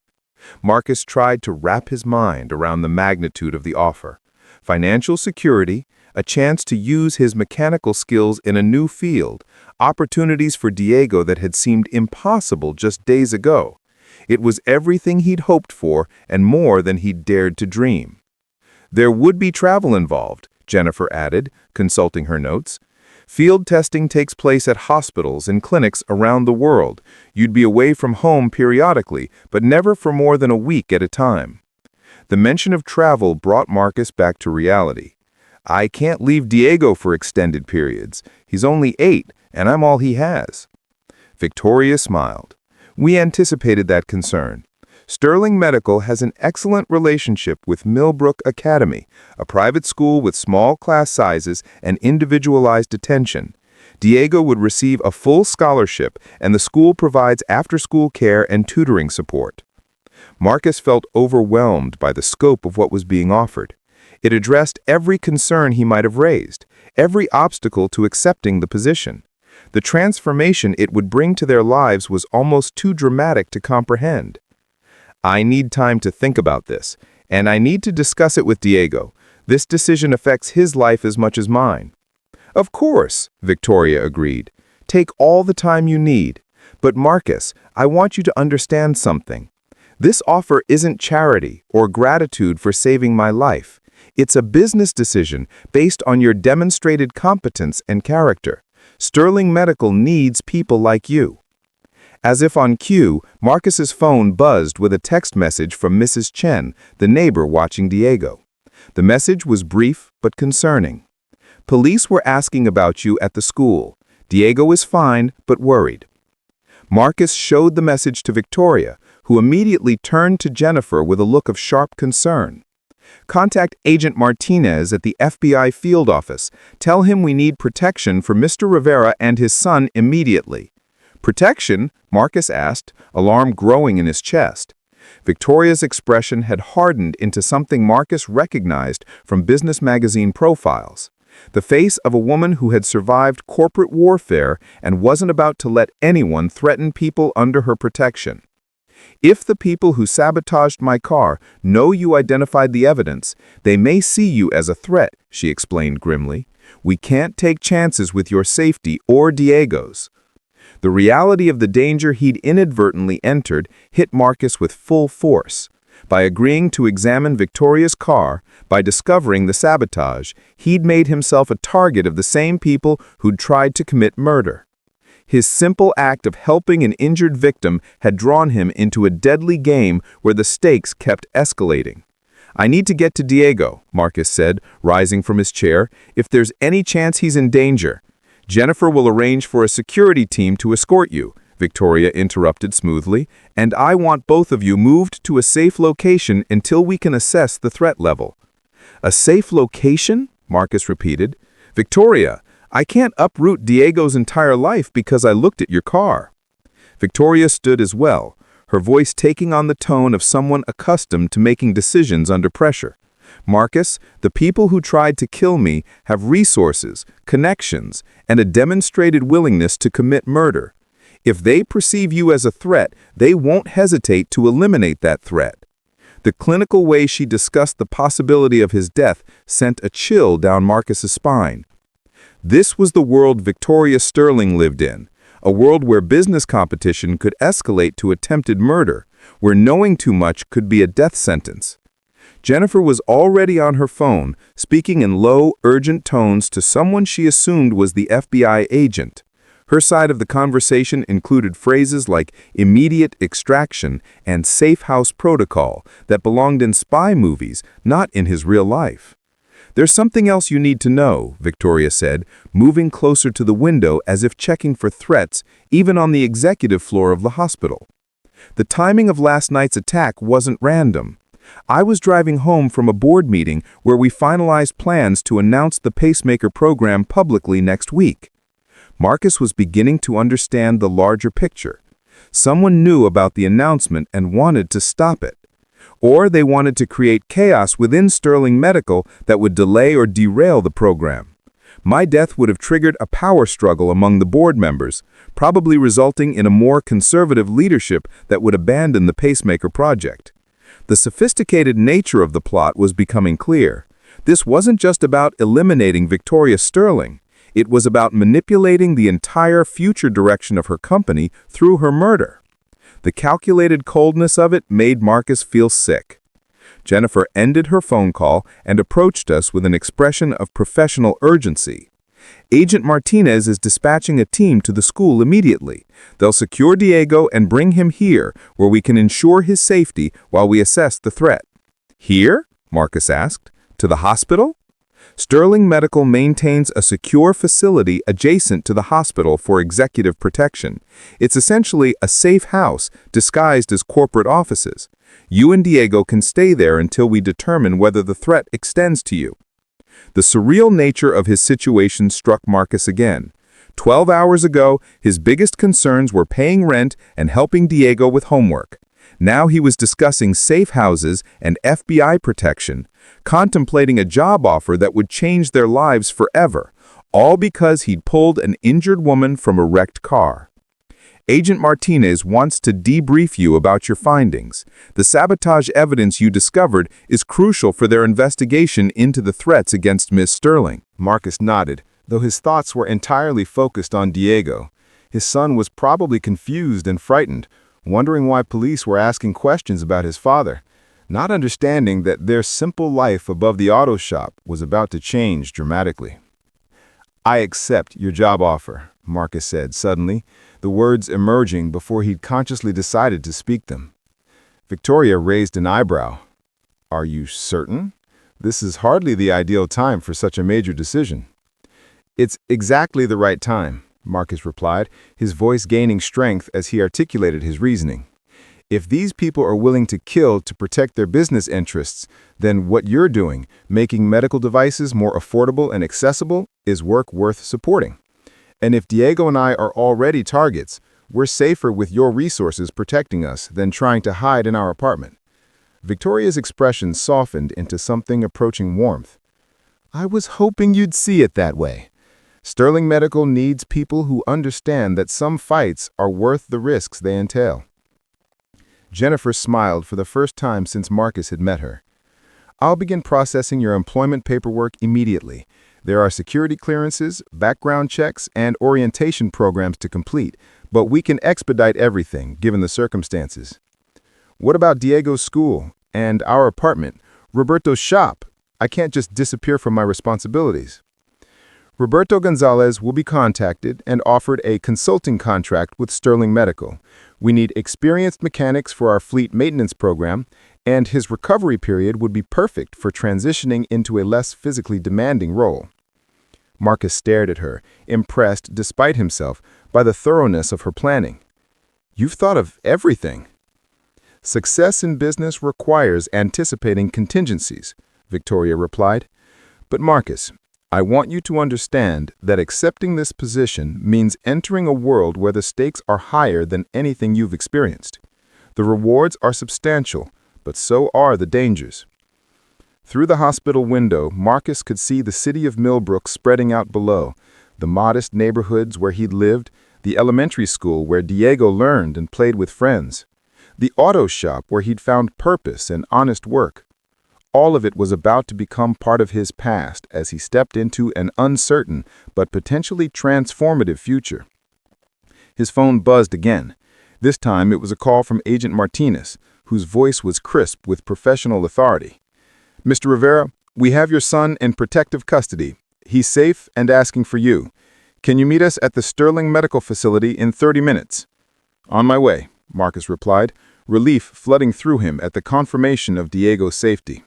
Marcus tried to wrap his mind around the magnitude of the offer. Financial security, a chance to use his mechanical skills in a new field, opportunities for Diego that had seemed impossible just days ago. It was everything he'd hoped for and more than he'd dared to dream. There would be travel involved, Jennifer added, consulting her notes. Field testing takes place at hospitals and clinics around the world. You'd be away from home periodically, but never for more than a week at a time. The mention of travel brought Marcus back to reality. I can't leave Diego for extended periods. He's only 8, and I'm all he has. Victoria smiled. We anticipated that concern. Sterling Medical has an excellent relationship with Millbrook Academy, a private school with small class sizes and individualized attention. Diego would receive a full scholarship, and the school provides after-school care and tutoring support. Marcus felt overwhelmed by the scope of what was being offered. It addressed every concern he might have raised, every obstacle to accepting the position. The transformation it would bring to their lives was almost too dramatic to comprehend. I need time to think about this, and I need to discuss it with Diego. This decision affects his life as much as mine. Of course, Victoria agreed. Take all the time you need. But Marcus, I want you to understand something. This offer isn't charity or gratitude for saving my life. It's a business decision based on your demonstrated competence and character. Sterling Medical needs people like you. As if on cue, Marcus's phone buzzed with a text message from Mrs. Chen, the neighbor watching Diego. The message was brief but concerning. Police were asking about you at the school. Diego is fine but worried. Marcus showed the message to Victoria, who immediately turned to Jennifer with a look of sharp concern. Contact Agent Martinez at the FBI field office. Tell him we need protection for Mr. Rivera and his son immediately. Protection? Marcus asked, alarm growing in his chest. Victoria's expression had hardened into something Marcus recognized from business magazine profiles. The face of a woman who had survived corporate warfare and wasn't about to let anyone threaten people under her protection. If the people who sabotaged my car know you identified the evidence, they may see you as a threat, she explained grimly. We can't take chances with your safety or Diego's. The reality of the danger he'd inadvertently entered hit Marcus with full force. By agreeing to examine Victoria's car, by discovering the sabotage, he'd made himself a target of the same people who'd tried to commit murder. His simple act of helping an injured victim had drawn him into a deadly game where the stakes kept escalating. I need to get to Diego, Marcus said, rising from his chair, if there's any chance he's in danger. Jennifer will arrange for a security team to escort you. Victoria interrupted smoothly, "and I want both of you moved to a safe location until we can assess the threat level." "A safe location?" Marcus repeated. "Victoria, I can't uproot Diego's entire life because I looked at your car." Victoria stood as well, her voice taking on the tone of someone accustomed to making decisions under pressure. "Marcus, the people who tried to kill me have resources, connections, and a demonstrated willingness to commit murder. If they perceive you as a threat, they won't hesitate to eliminate that threat." The clinical way she discussed the possibility of his death sent a chill down Marcus's spine. This was the world Victoria Sterling lived in, a world where business competition could escalate to attempted murder, where knowing too much could be a death sentence. Jennifer was already on her phone, speaking in low, urgent tones to someone she assumed was the FBI agent. Her side of the conversation included phrases like immediate extraction and safe house protocol that belonged in spy movies, not in his real life. "There's something else you need to know," Victoria said, moving closer to the window as if checking for threats, even on the executive floor of the hospital. "The timing of last night's attack wasn't random. I was driving home from a board meeting where we finalized plans to announce the pacemaker program publicly next week." Marcus was beginning to understand the larger picture. Someone knew about the announcement and wanted to stop it. Or they wanted to create chaos within Sterling Medical that would delay or derail the program. My death would have triggered a power struggle among the board members, probably resulting in a more conservative leadership that would abandon the pacemaker project. The sophisticated nature of the plot was becoming clear. This wasn't just about eliminating Victoria Sterling. It was about manipulating the entire future direction of her company through her murder. The calculated coldness of it made Marcus feel sick. Jennifer ended her phone call and approached us with an expression of professional urgency. "Agent Martinez is dispatching a team to the school immediately. They'll secure Diego and bring him here, where we can ensure his safety while we assess the threat." "Here?" Marcus asked. "To the hospital?" Sterling Medical maintains a secure facility adjacent to the hospital for executive protection. It's essentially a safe house disguised as corporate offices. You and Diego can stay there until we determine whether the threat extends to you. The surreal nature of his situation struck Marcus again. 12 hours ago, his biggest concerns were paying rent and helping Diego with homework. Now he was discussing safe houses and FBI protection, contemplating a job offer that would change their lives forever, all because he'd pulled an injured woman from a wrecked car. "Agent Martinez wants to debrief you about your findings. The sabotage evidence you discovered is crucial for their investigation into the threats against Miss Sterling." Marcus nodded, though his thoughts were entirely focused on Diego. His son was probably confused and frightened, wondering why police were asking questions about his father, not understanding that their simple life above the auto shop was about to change dramatically. "I accept your job offer," Marcus said suddenly, the words emerging before he'd consciously decided to speak them. Victoria raised an eyebrow. "Are you certain? This is hardly the ideal time for such a major decision." "It's exactly the right time," Marcus replied, his voice gaining strength as he articulated his reasoning. "If these people are willing to kill to protect their business interests, then what you're doing, making medical devices more affordable and accessible, is work worth supporting. And if Diego and I are already targets, we're safer with your resources protecting us than trying to hide in our apartment." Victoria's expression softened into something approaching warmth. "I was hoping you'd see it that way. Sterling Medical needs people who understand that some fights are worth the risks they entail." Jennifer smiled for the first time since Marcus had met her. "I'll begin processing your employment paperwork immediately. There are security clearances, background checks, and orientation programs to complete, but we can expedite everything, given the circumstances." "What about Diego's school and our apartment, Roberto's shop? I can't just disappear from my responsibilities." "Roberto Gonzalez will be contacted and offered a consulting contract with Sterling Medical. We need experienced mechanics for our fleet maintenance program, and his recovery period would be perfect for transitioning into a less physically demanding role." Marcus stared at her, impressed, despite himself, by the thoroughness of her planning. You've thought of everything. Success in business requires anticipating contingencies, Victoria replied. But Marcus, I want you to understand that accepting this position means entering a world where the stakes are higher than anything you've experienced. The rewards are substantial, but so are the dangers. Through the hospital window, Marcus could see the city of Millbrook spreading out below, the modest neighborhoods where he'd lived, the elementary school where Diego learned and played with friends, the auto shop where he'd found purpose and honest work. All of it was about to become part of his past as he stepped into an uncertain but potentially transformative future. His phone buzzed again. This time it was a call from Agent Martinez, whose voice was crisp with professional authority. Mr. Rivera, we have your son in protective custody. He's safe and asking for you. Can you meet us at the Sterling Medical Facility in 30 minutes? On my way, Marcus replied, relief flooding through him at the confirmation of Diego's safety.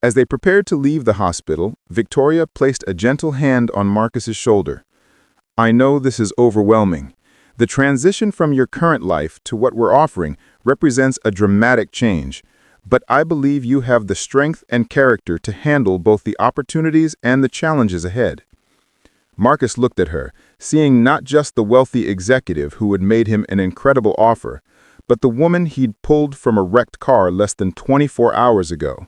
As they prepared to leave the hospital, Victoria placed a gentle hand on Marcus's shoulder. I know this is overwhelming. The transition from your current life to what we're offering represents a dramatic change, but I believe you have the strength and character to handle both the opportunities and the challenges ahead. Marcus looked at her, seeing not just the wealthy executive who had made him an incredible offer, but the woman he'd pulled from a wrecked car less than 24 hours ago.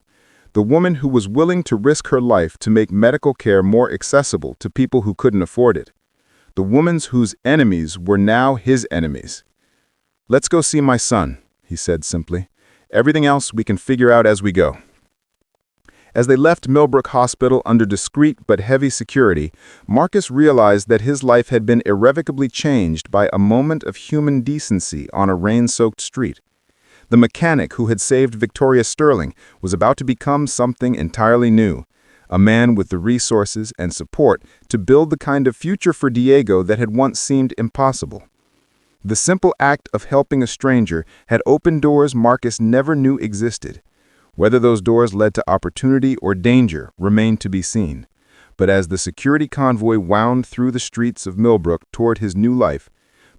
The woman who was willing to risk her life to make medical care more accessible to people who couldn't afford it. The woman whose enemies were now his enemies. Let's go see my son, he said simply. Everything else we can figure out as we go. As they left Millbrook Hospital under discreet but heavy security, Marcus realized that his life had been irrevocably changed by a moment of human decency on a rain-soaked street. The mechanic who had saved Victoria Sterling was about to become something entirely new, a man with the resources and support to build the kind of future for Diego that had once seemed impossible. The simple act of helping a stranger had opened doors Marcus never knew existed. Whether those doors led to opportunity or danger remained to be seen. But as the security convoy wound through the streets of Millbrook toward his new life,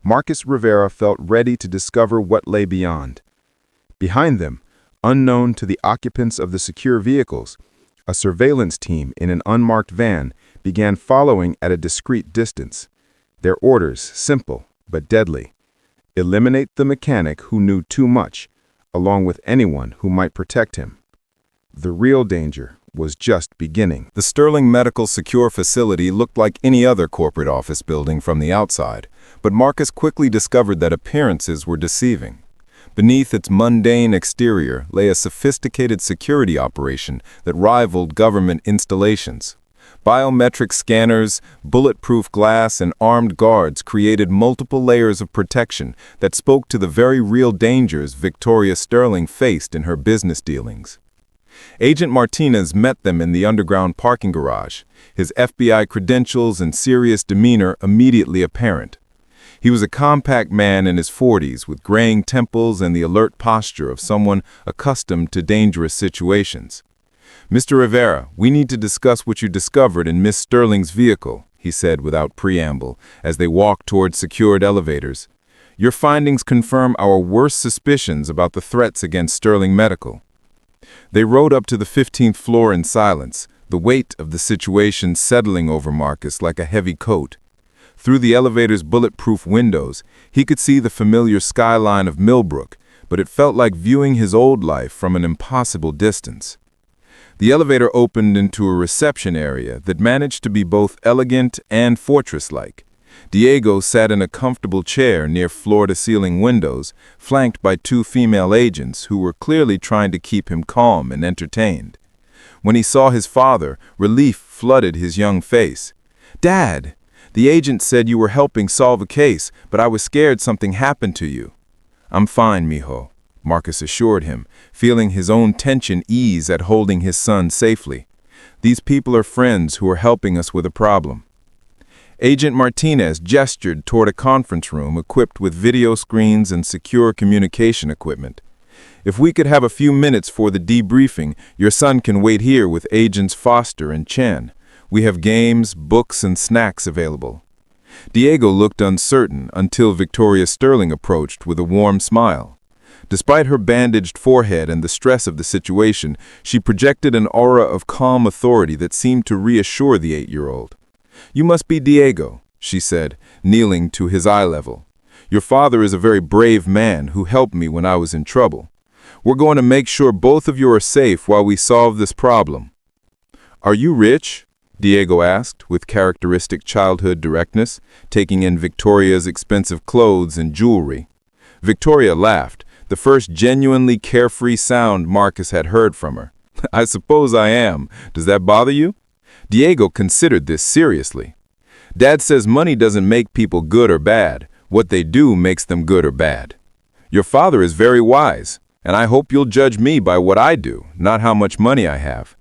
Marcus Rivera felt ready to discover what lay beyond. Behind them, unknown to the occupants of the secure vehicles, a surveillance team in an unmarked van began following at a discreet distance. Their orders simple but deadly. Eliminate the mechanic who knew too much, along with anyone who might protect him. The real danger was just beginning. The Sterling Medical Secure Facility looked like any other corporate office building from the outside, but Marcus quickly discovered that appearances were deceiving. Beneath its mundane exterior lay a sophisticated security operation that rivaled government installations. Biometric scanners, bulletproof glass, and armed guards created multiple layers of protection that spoke to the very real dangers Victoria Sterling faced in her business dealings. Agent Martinez met them in the underground parking garage, his FBI credentials and serious demeanor immediately apparent. He was a compact man in his 40s with graying temples and the alert posture of someone accustomed to dangerous situations. Mr. Rivera, we need to discuss what you discovered in Miss Sterling's vehicle, he said without preamble, as they walked toward secured elevators. Your findings confirm our worst suspicions about the threats against Sterling Medical. They rode up to the 15th floor in silence, the weight of the situation settling over Marcus like a heavy coat. Through the elevator's bulletproof windows, he could see the familiar skyline of Millbrook, but it felt like viewing his old life from an impossible distance. The elevator opened into a reception area that managed to be both elegant and fortress-like. Diego sat in a comfortable chair near floor-to-ceiling windows, flanked by two female agents who were clearly trying to keep him calm and entertained. When he saw his father, relief flooded his young face. "Dad, the agent said you were helping solve a case, but I was scared something happened to you." "I'm fine, mijo," Marcus assured him, feeling his own tension ease at holding his son safely. "These people are friends who are helping us with a problem." Agent Martinez gestured toward a conference room equipped with video screens and secure communication equipment. "If we could have a few minutes for the debriefing, your son can wait here with Agents Foster and Chen. We have games, books, and snacks available." Diego looked uncertain until Victoria Sterling approached with a warm smile. Despite her bandaged forehead and the stress of the situation, she projected an aura of calm authority that seemed to reassure the 8-year-old. "You must be Diego," she said, kneeling to his eye level. "Your father is a very brave man who helped me when I was in trouble. We're going to make sure both of you are safe while we solve this problem." "Are you rich?" Diego asked, with characteristic childhood directness, taking in Victoria's expensive clothes and jewelry. Victoria laughed, the first genuinely carefree sound Marcus had heard from her. "I suppose I am. Does that bother you?" Diego considered this seriously. "Dad says money doesn't make people good or bad. What they do makes them good or bad. Your father is very wise, and I hope you'll judge me by what I do, not how much money I have."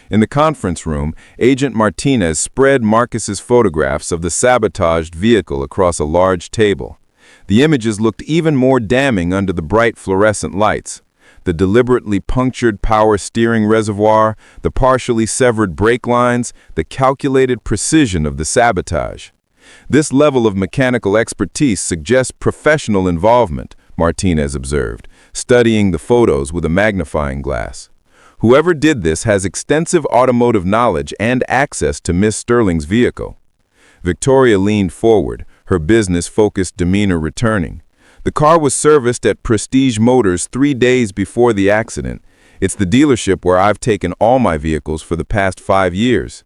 In the conference room, Agent Martinez spread Marcus's photographs of the sabotaged vehicle across a large table. The images looked even more damning under the bright fluorescent lights. The deliberately punctured power steering reservoir, the partially severed brake lines, the calculated precision of the sabotage. "This level of mechanical expertise suggests professional involvement," Martinez observed, studying the photos with a magnifying glass. "Whoever did this has extensive automotive knowledge and access to Miss Sterling's vehicle." Victoria leaned forward, her business-focused demeanor returning. "The car was serviced at Prestige Motors 3 days before the accident. It's the dealership where I've taken all my vehicles for the past 5 years."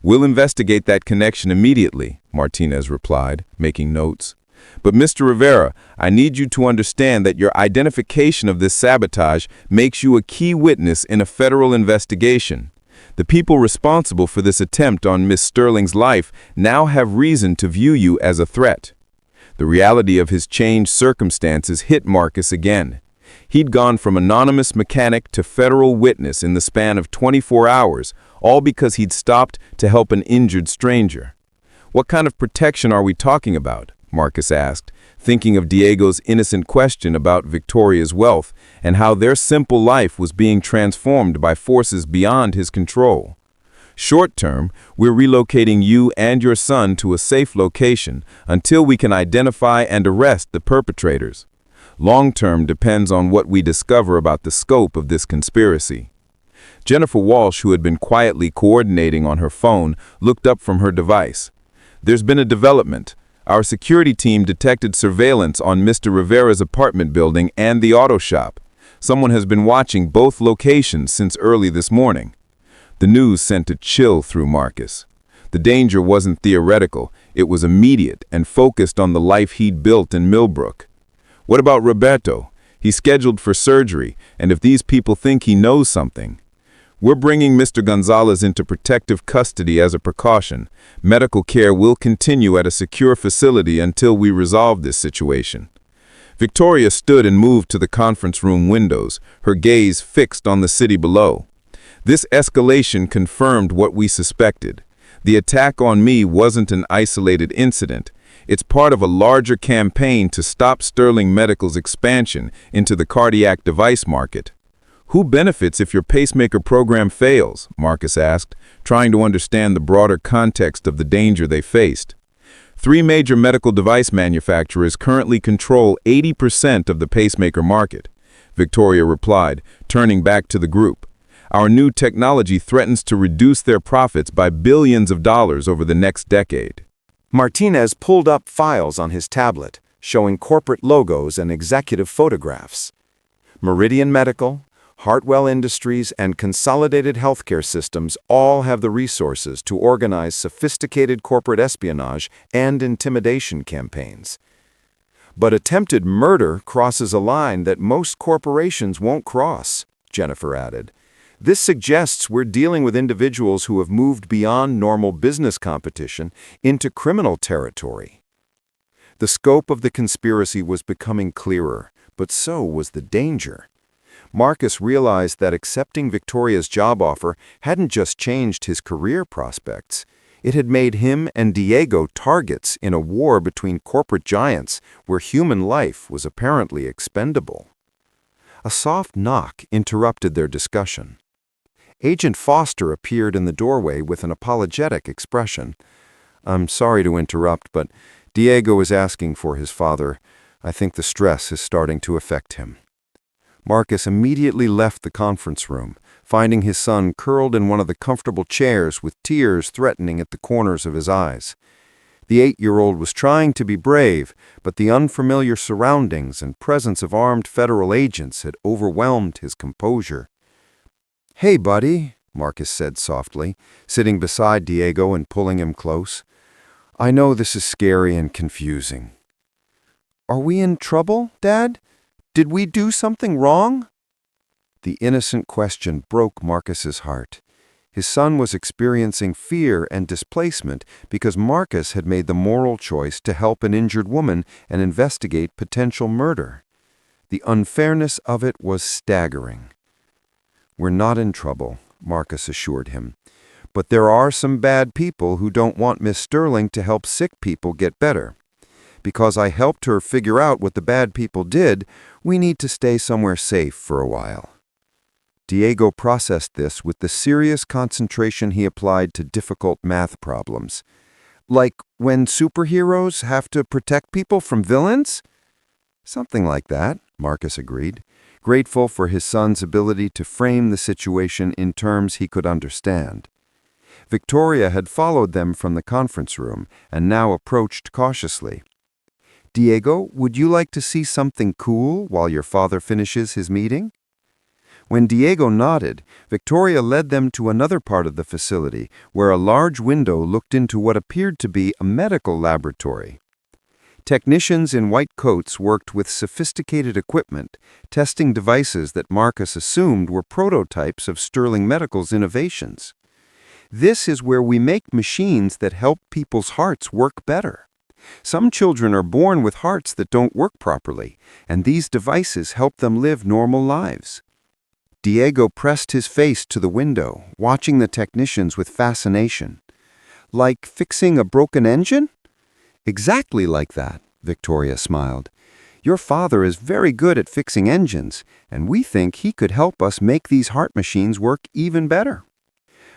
"We'll investigate that connection immediately," Martinez replied, making notes. "But Mr. Rivera, I need you to understand that your identification of this sabotage makes you a key witness in a federal investigation. The people responsible for this attempt on Miss Sterling's life now have reason to view you as a threat." The reality of his changed circumstances hit Marcus again. He'd gone from anonymous mechanic to federal witness in the span of 24 hours, all because he'd stopped to help an injured stranger. "What kind of protection are we talking about?" Marcus asked, thinking of Diego's innocent question about Victoria's wealth and how their simple life was being transformed by forces beyond his control. "Short term, we're relocating you and your son to a safe location until we can identify and arrest the perpetrators. Long term depends on what we discover about the scope of this conspiracy." Jennifer Walsh, who had been quietly coordinating on her phone, looked up from her device. "There's been a development. Our security team detected surveillance on Mr. Rivera's apartment building and the auto shop. Someone has been watching both locations since early this morning." The news sent a chill through Marcus. The danger wasn't theoretical, it was immediate and focused on the life he'd built in Millbrook. "What about Roberto? He's scheduled for surgery, and if these people think he knows something..." "We're bringing Mr. Gonzalez into protective custody as a precaution. Medical care will continue at a secure facility until we resolve this situation." Victoria stood and moved to the conference room windows, her gaze fixed on the city below. "This escalation confirmed what we suspected. The attack on me wasn't an isolated incident. It's part of a larger campaign to stop Sterling Medical's expansion into the cardiac device market." "Who benefits if your pacemaker program fails?" Marcus asked, trying to understand the broader context of the danger they faced. 3 major medical device manufacturers currently control 80% of the pacemaker market, Victoria replied, turning back to the group. "Our new technology threatens to reduce their profits by billions of dollars over the next decade." Martinez pulled up files on his tablet, showing corporate logos and executive photographs. Meridian Medical, Hartwell Industries, and Consolidated Healthcare Systems all have the resources to organize sophisticated corporate espionage and intimidation campaigns. But attempted murder crosses a line that most corporations won't cross, Jennifer added. This suggests we're dealing with individuals who have moved beyond normal business competition into criminal territory. The scope of the conspiracy was becoming clearer, but so was the danger. Marcus realized that accepting Victoria's job offer hadn't just changed his career prospects. It had made him and Diego targets in a war between corporate giants where human life was apparently expendable. A soft knock interrupted their discussion. Agent Foster appeared in the doorway with an apologetic expression. I'm sorry to interrupt, but Diego is asking for his father. I think the stress is starting to affect him." Marcus immediately left the conference room, finding his son curled in one of the comfortable chairs with tears threatening at the corners of his eyes. The 8-year-old was trying to be brave, but the unfamiliar surroundings and presence of armed federal agents had overwhelmed his composure. "Hey, buddy," Marcus said softly, sitting beside Diego and pulling him close. "I know this is scary and confusing." "Are we in trouble, Dad? Did we do something wrong?" The innocent question broke Marcus's heart. His son was experiencing fear and displacement because Marcus had made the moral choice to help an injured woman and investigate potential murder. The unfairness of it was staggering. "We're not in trouble," Marcus assured him. "But there are some bad people who don't want Miss Sterling to help sick people get better. Because I helped her figure out what the bad people did, we need to stay somewhere safe for a while." Diego processed this with the serious concentration he applied to difficult math problems. "Like when superheroes have to protect people from villains?" "Something like that," Marcus agreed, grateful for his son's ability to frame the situation in terms he could understand. Victoria had followed them from the conference room and now approached cautiously. "Diego, would you like to see something cool while your father finishes his meeting?" When Diego nodded, Victoria led them to another part of the facility where a large window looked into what appeared to be a medical laboratory. Technicians in white coats worked with sophisticated equipment, testing devices that Marcus assumed were prototypes of Sterling Medical's innovations. "This is where we make machines that help people's hearts work better. Some children are born with hearts that don't work properly, and these devices help them live normal lives." Diego pressed his face to the window, watching the technicians with fascination. "Like fixing a broken engine?" "Exactly like that," Victoria smiled. "Your father is very good at fixing engines, and we think he could help us make these heart machines work even better."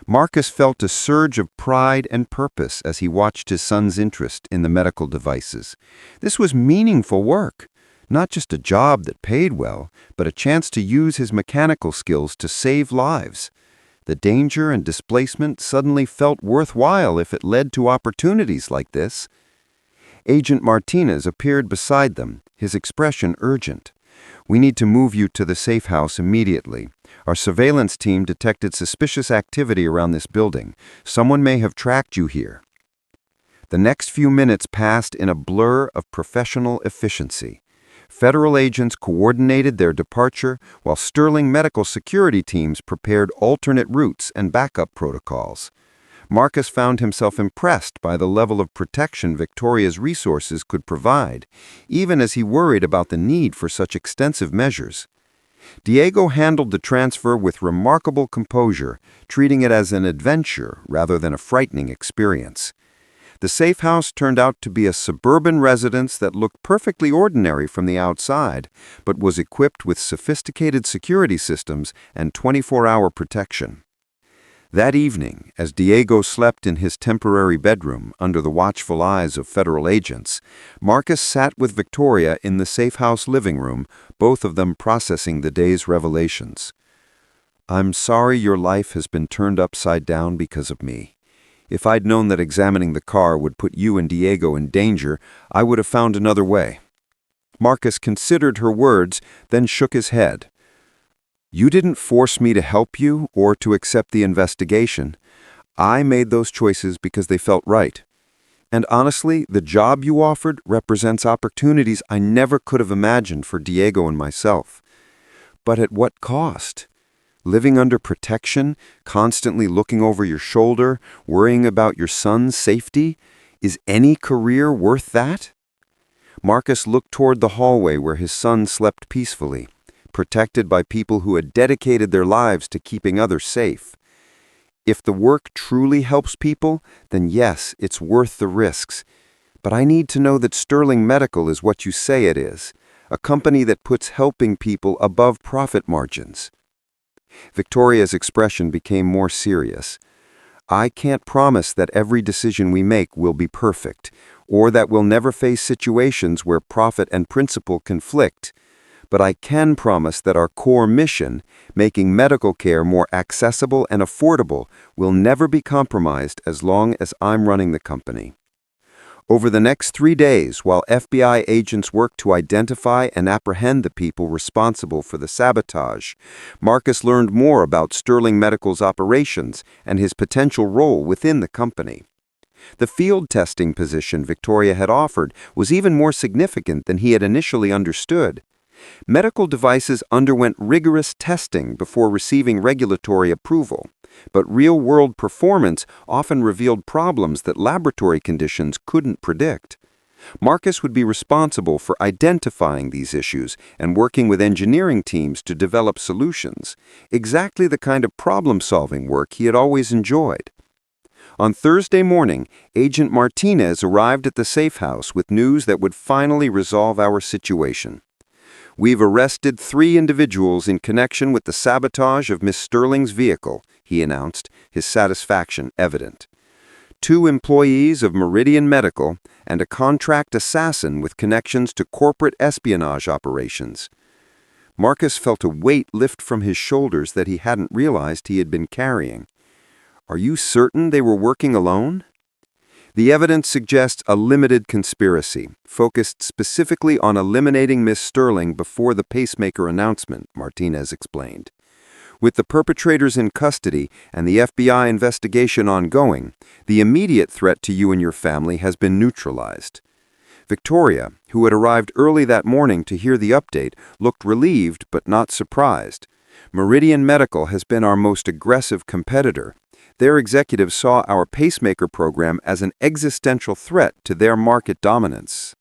Marcus felt a surge of pride and purpose as he watched his son's interest in the medical devices. This was meaningful work. Not just a job that paid well, but a chance to use his mechanical skills to save lives. The danger and displacement suddenly felt worthwhile if it led to opportunities like this. Agent Martinez appeared beside them, his expression urgent. "We need to move you to the safe house immediately. Our surveillance team detected suspicious activity around this building. Someone may have tracked you here." The next few minutes passed in a blur of professional efficiency. Federal agents coordinated their departure while Sterling Medical security teams prepared alternate routes and backup protocols. Marcus found himself impressed by the level of protection Victoria's resources could provide, even as he worried about the need for such extensive measures. Diego handled the transfer with remarkable composure, treating it as an adventure rather than a frightening experience. The safe house turned out to be a suburban residence that looked perfectly ordinary from the outside, but was equipped with sophisticated security systems and 24-hour protection. That evening, as Diego slept in his temporary bedroom under the watchful eyes of federal agents, Marcus sat with Victoria in the safe house living room, both of them processing the day's revelations. "I'm sorry your life has been turned upside down because of me. If I'd known that examining the car would put you and Diego in danger, I would have found another way." Marcus considered her words, then shook his head. "You didn't force me to help you or to accept the investigation. I made those choices because they felt right. And honestly, the job you offered represents opportunities I never could have imagined for Diego and myself. But at what cost? Living under protection, constantly looking over your shoulder, worrying about your son's safety? Is any career worth that?" Marcus looked toward the hallway where his son slept peacefully, protected by people who had dedicated their lives to keeping others safe. If the work truly helps people, then yes, it's worth the risks. But I need to know that Sterling Medical is what you say it is, a company that puts helping people above profit margins. Victoria's expression became more serious. I can't promise that every decision we make will be perfect, or that we'll never face situations where profit and principle conflict. But I can promise that our core mission, making medical care more accessible and affordable, will never be compromised as long as I'm running the company. Over the next 3 days, while FBI agents worked to identify and apprehend the people responsible for the sabotage, Marcus learned more about Sterling Medical's operations and his potential role within the company. The field testing position Victoria had offered was even more significant than he had initially understood. Medical devices underwent rigorous testing before receiving regulatory approval, but real-world performance often revealed problems that laboratory conditions couldn't predict. Marcus would be responsible for identifying these issues and working with engineering teams to develop solutions, exactly the kind of problem-solving work he had always enjoyed. On Thursday morning, Agent Martinez arrived at the safe house with news that would finally resolve our situation. "We've arrested 3 individuals in connection with the sabotage of Miss Sterling's vehicle," he announced, his satisfaction evident. 2 employees of Meridian Medical and a contract assassin with connections to corporate espionage operations. Marcus felt a weight lift from his shoulders that he hadn't realized he had been carrying. "Are you certain they were working alone?" "The evidence suggests a limited conspiracy, focused specifically on eliminating Miss Sterling before the pacemaker announcement," Martinez explained. "With the perpetrators in custody and the FBI investigation ongoing, the immediate threat to you and your family has been neutralized." Victoria, who had arrived early that morning to hear the update, looked relieved but not surprised. "Meridian Medical has been our most aggressive competitor. Their executives saw our pacemaker program as an existential threat to their market dominance."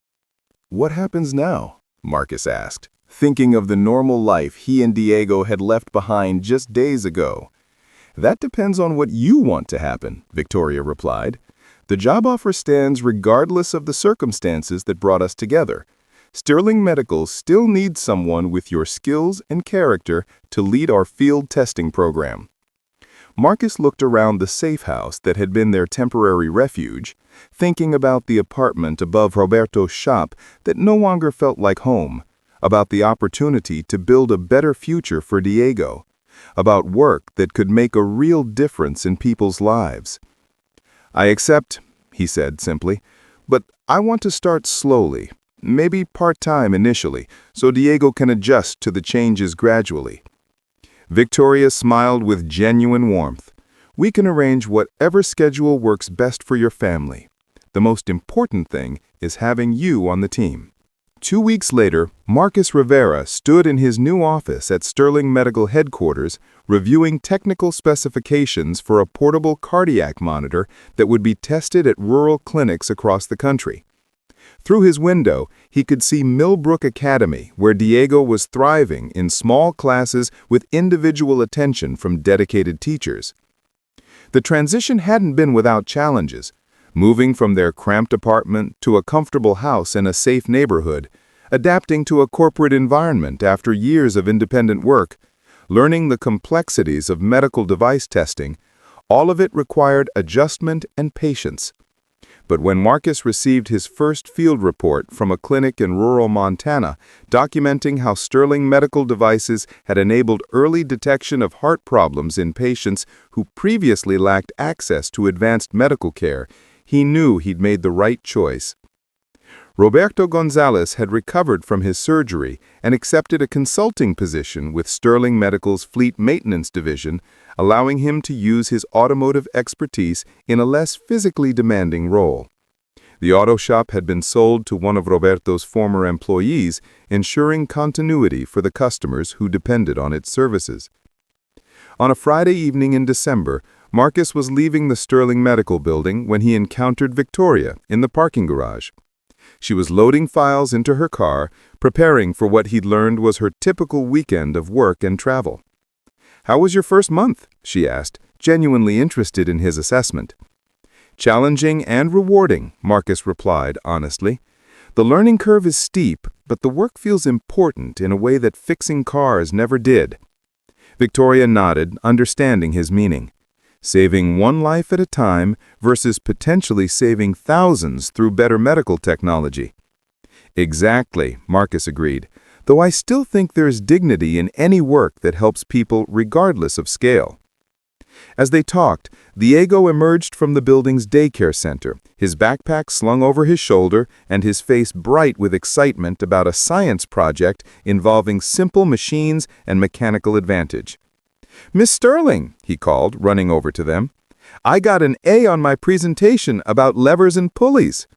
What happens now? Marcus asked, thinking of the normal life he and Diego had left behind just days ago. "That depends on what you want to happen," Victoria replied. "The job offer stands regardless of the circumstances that brought us together. Sterling Medical still needs someone with your skills and character to lead our field testing program." Marcus looked around the safe house that had been their temporary refuge, thinking about the apartment above Roberto's shop that no longer felt like home, about the opportunity to build a better future for Diego, about work that could make a real difference in people's lives. "I accept," he said simply, "but I want to start slowly, maybe part-time initially, so Diego can adjust to the changes gradually." Victoria smiled with genuine warmth. "We can arrange whatever schedule works best for your family. The most important thing is having you on the team." 2 weeks later, Marcus Rivera stood in his new office at Sterling Medical headquarters reviewing technical specifications for a portable cardiac monitor that would be tested at rural clinics across the country. Through his window, he could see Millbrook Academy, where Diego was thriving in small classes with individual attention from dedicated teachers. The transition hadn't been without challenges. Moving from their cramped apartment to a comfortable house in a safe neighborhood, adapting to a corporate environment after years of independent work, learning the complexities of medical device testing, all of it required adjustment and patience. But when Marcus received his first field report from a clinic in rural Montana, documenting how Sterling Medical Devices had enabled early detection of heart problems in patients who previously lacked access to advanced medical care, he knew he'd made the right choice. Roberto Gonzalez had recovered from his surgery and accepted a consulting position with Sterling Medical's Fleet Maintenance Division, allowing him to use his automotive expertise in a less physically demanding role. The auto shop had been sold to one of Roberto's former employees, ensuring continuity for the customers who depended on its services. On a Friday evening in December, Marcus was leaving the Sterling Medical building when he encountered Victoria in the parking garage. She was loading files into her car, preparing for what he'd learned was her typical weekend of work and travel. "How was your first month?" she asked, genuinely interested in his assessment. "Challenging and rewarding," Marcus replied honestly. "The learning curve is steep, but the work feels important in a way that fixing cars never did." Victoria nodded, understanding his meaning. saving one life at a time versus potentially saving thousands through better medical technology. Exactly, Marcus agreed, though I still think there is dignity in any work that helps people regardless of scale. As they talked, Diego emerged from the building's daycare center, his backpack slung over his shoulder and his face bright with excitement about a science project involving simple machines and mechanical advantage. "Miss Sterling," he called, running over to them, "I got an A on my presentation about levers and pulleys."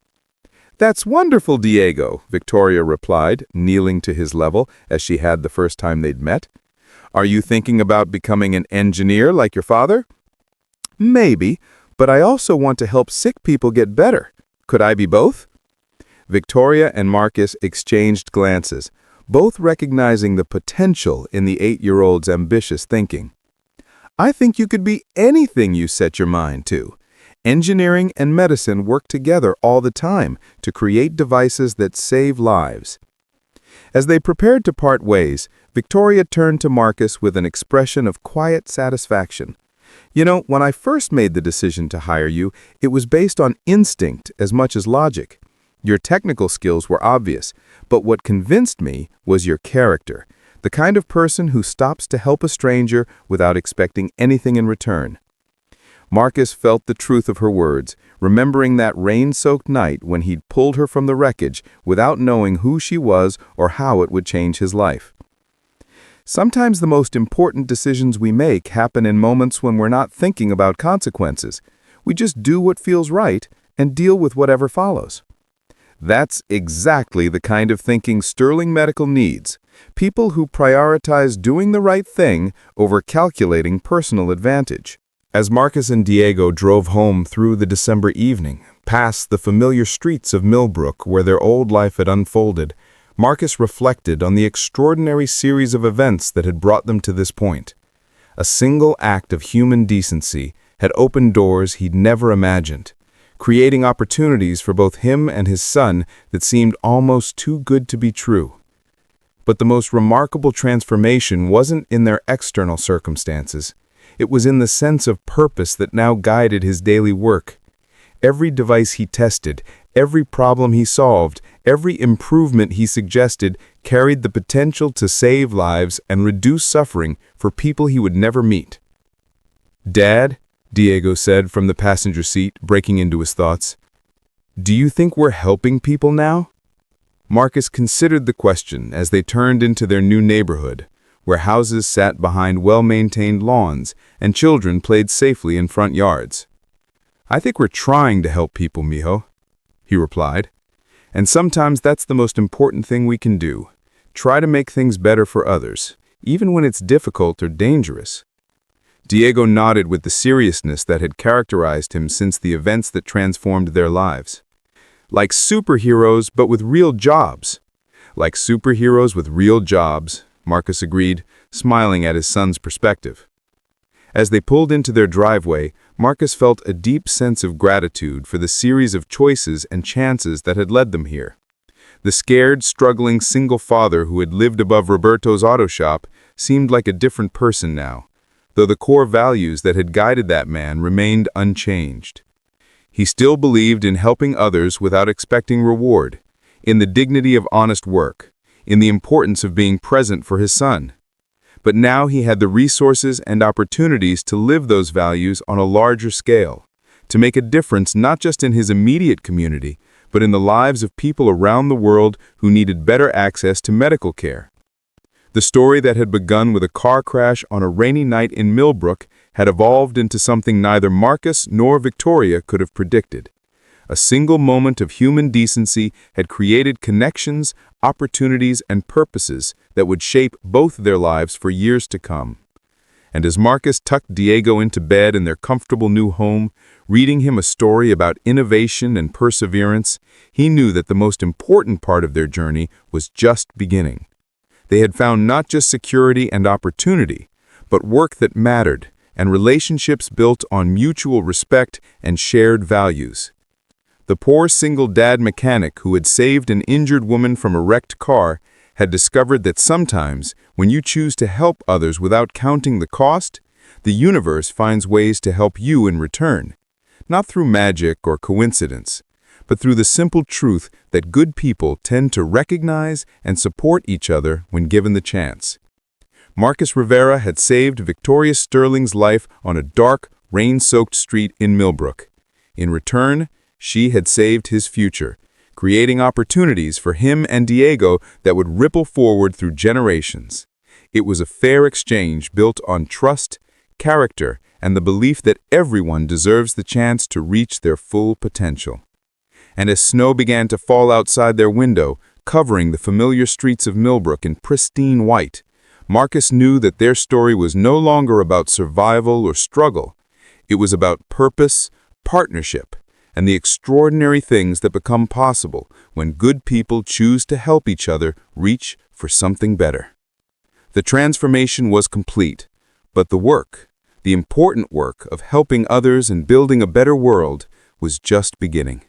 "That's wonderful, Diego," Victoria replied, kneeling to his level as she had the first time they'd met. "Are you thinking about becoming an engineer like your father?" "Maybe, but I also want to help sick people get better. Could I be both?" Victoria and Marcus exchanged glances, both recognizing the potential in the 8-year-old's ambitious thinking. "I think you could be anything you set your mind to. Engineering and medicine work together all the time to create devices that save lives." As they prepared to part ways, Victoria turned to Marcus with an expression of quiet satisfaction. "You know, when I first made the decision to hire you, it was based on instinct as much as logic. Your technical skills were obvious, but what convinced me was your character, the kind of person who stops to help a stranger without expecting anything in return." Marcus felt the truth of her words, remembering that rain-soaked night when he'd pulled her from the wreckage without knowing who she was or how it would change his life. Sometimes the most important decisions we make happen in moments when we're not thinking about consequences. We just do what feels right and deal with whatever follows. That's exactly the kind of thinking Sterling Medical needs. People who prioritize doing the right thing over calculating personal advantage. As Marcus and Diego drove home through the December evening, past the familiar streets of Millbrook where their old life had unfolded, Marcus reflected on the extraordinary series of events that had brought them to this point. A single act of human decency had opened doors he'd never imagined, creating opportunities for both him and his son that seemed almost too good to be true. But the most remarkable transformation wasn't in their external circumstances. It was in the sense of purpose that now guided his daily work. Every device he tested, every problem he solved, every improvement he suggested carried the potential to save lives and reduce suffering for people he would never meet. "Dad," Diego said from the passenger seat, breaking into his thoughts, "do you think we're helping people now?" Marcus considered the question as they turned into their new neighborhood, where houses sat behind well-maintained lawns and children played safely in front yards. "I think we're trying to help people, mijo," he replied. "And sometimes that's the most important thing we can do. Try to make things better for others, even when it's difficult or dangerous." Diego nodded with the seriousness that had characterized him since the events that transformed their lives. "Like superheroes, but with real jobs." "Like superheroes with real jobs," Marcus agreed, smiling at his son's perspective. As they pulled into their driveway, Marcus felt a deep sense of gratitude for the series of choices and chances that had led them here. The scared, struggling single father who had lived above Roberto's auto shop seemed like a different person now, though the core values that had guided that man remained unchanged. He still believed in helping others without expecting reward, in the dignity of honest work, in the importance of being present for his son. But now he had the resources and opportunities to live those values on a larger scale, to make a difference not just in his immediate community, but in the lives of people around the world who needed better access to medical care. The story that had begun with a car crash on a rainy night in Millbrook had evolved into something neither Marcus nor Victoria could have predicted. A single moment of human decency had created connections, opportunities, and purposes that would shape both their lives for years to come. And as Marcus tucked Diego into bed in their comfortable new home, reading him a story about innovation and perseverance, he knew that the most important part of their journey was just beginning. They had found not just security and opportunity, but work that mattered and relationships built on mutual respect and shared values. The poor single dad mechanic who had saved an injured woman from a wrecked car had discovered that sometimes, when you choose to help others without counting the cost, The universe finds ways to help you in return, not through magic or coincidence, but through the simple truth that good people tend to recognize and support each other when given the chance. Marcus Rivera had saved Victoria Sterling's life on a dark, rain-soaked street in Millbrook. In return, she had saved his future, creating opportunities for him and Diego that would ripple forward through generations. It was a fair exchange built on trust, character, and the belief that everyone deserves the chance to reach their full potential. And as snow began to fall outside their window, covering the familiar streets of Millbrook in pristine white, Marcus knew that their story was no longer about survival or struggle. It was about purpose, partnership, and the extraordinary things that become possible when good people choose to help each other reach for something better. The transformation was complete, but the important work of helping others and building a better world, was just beginning.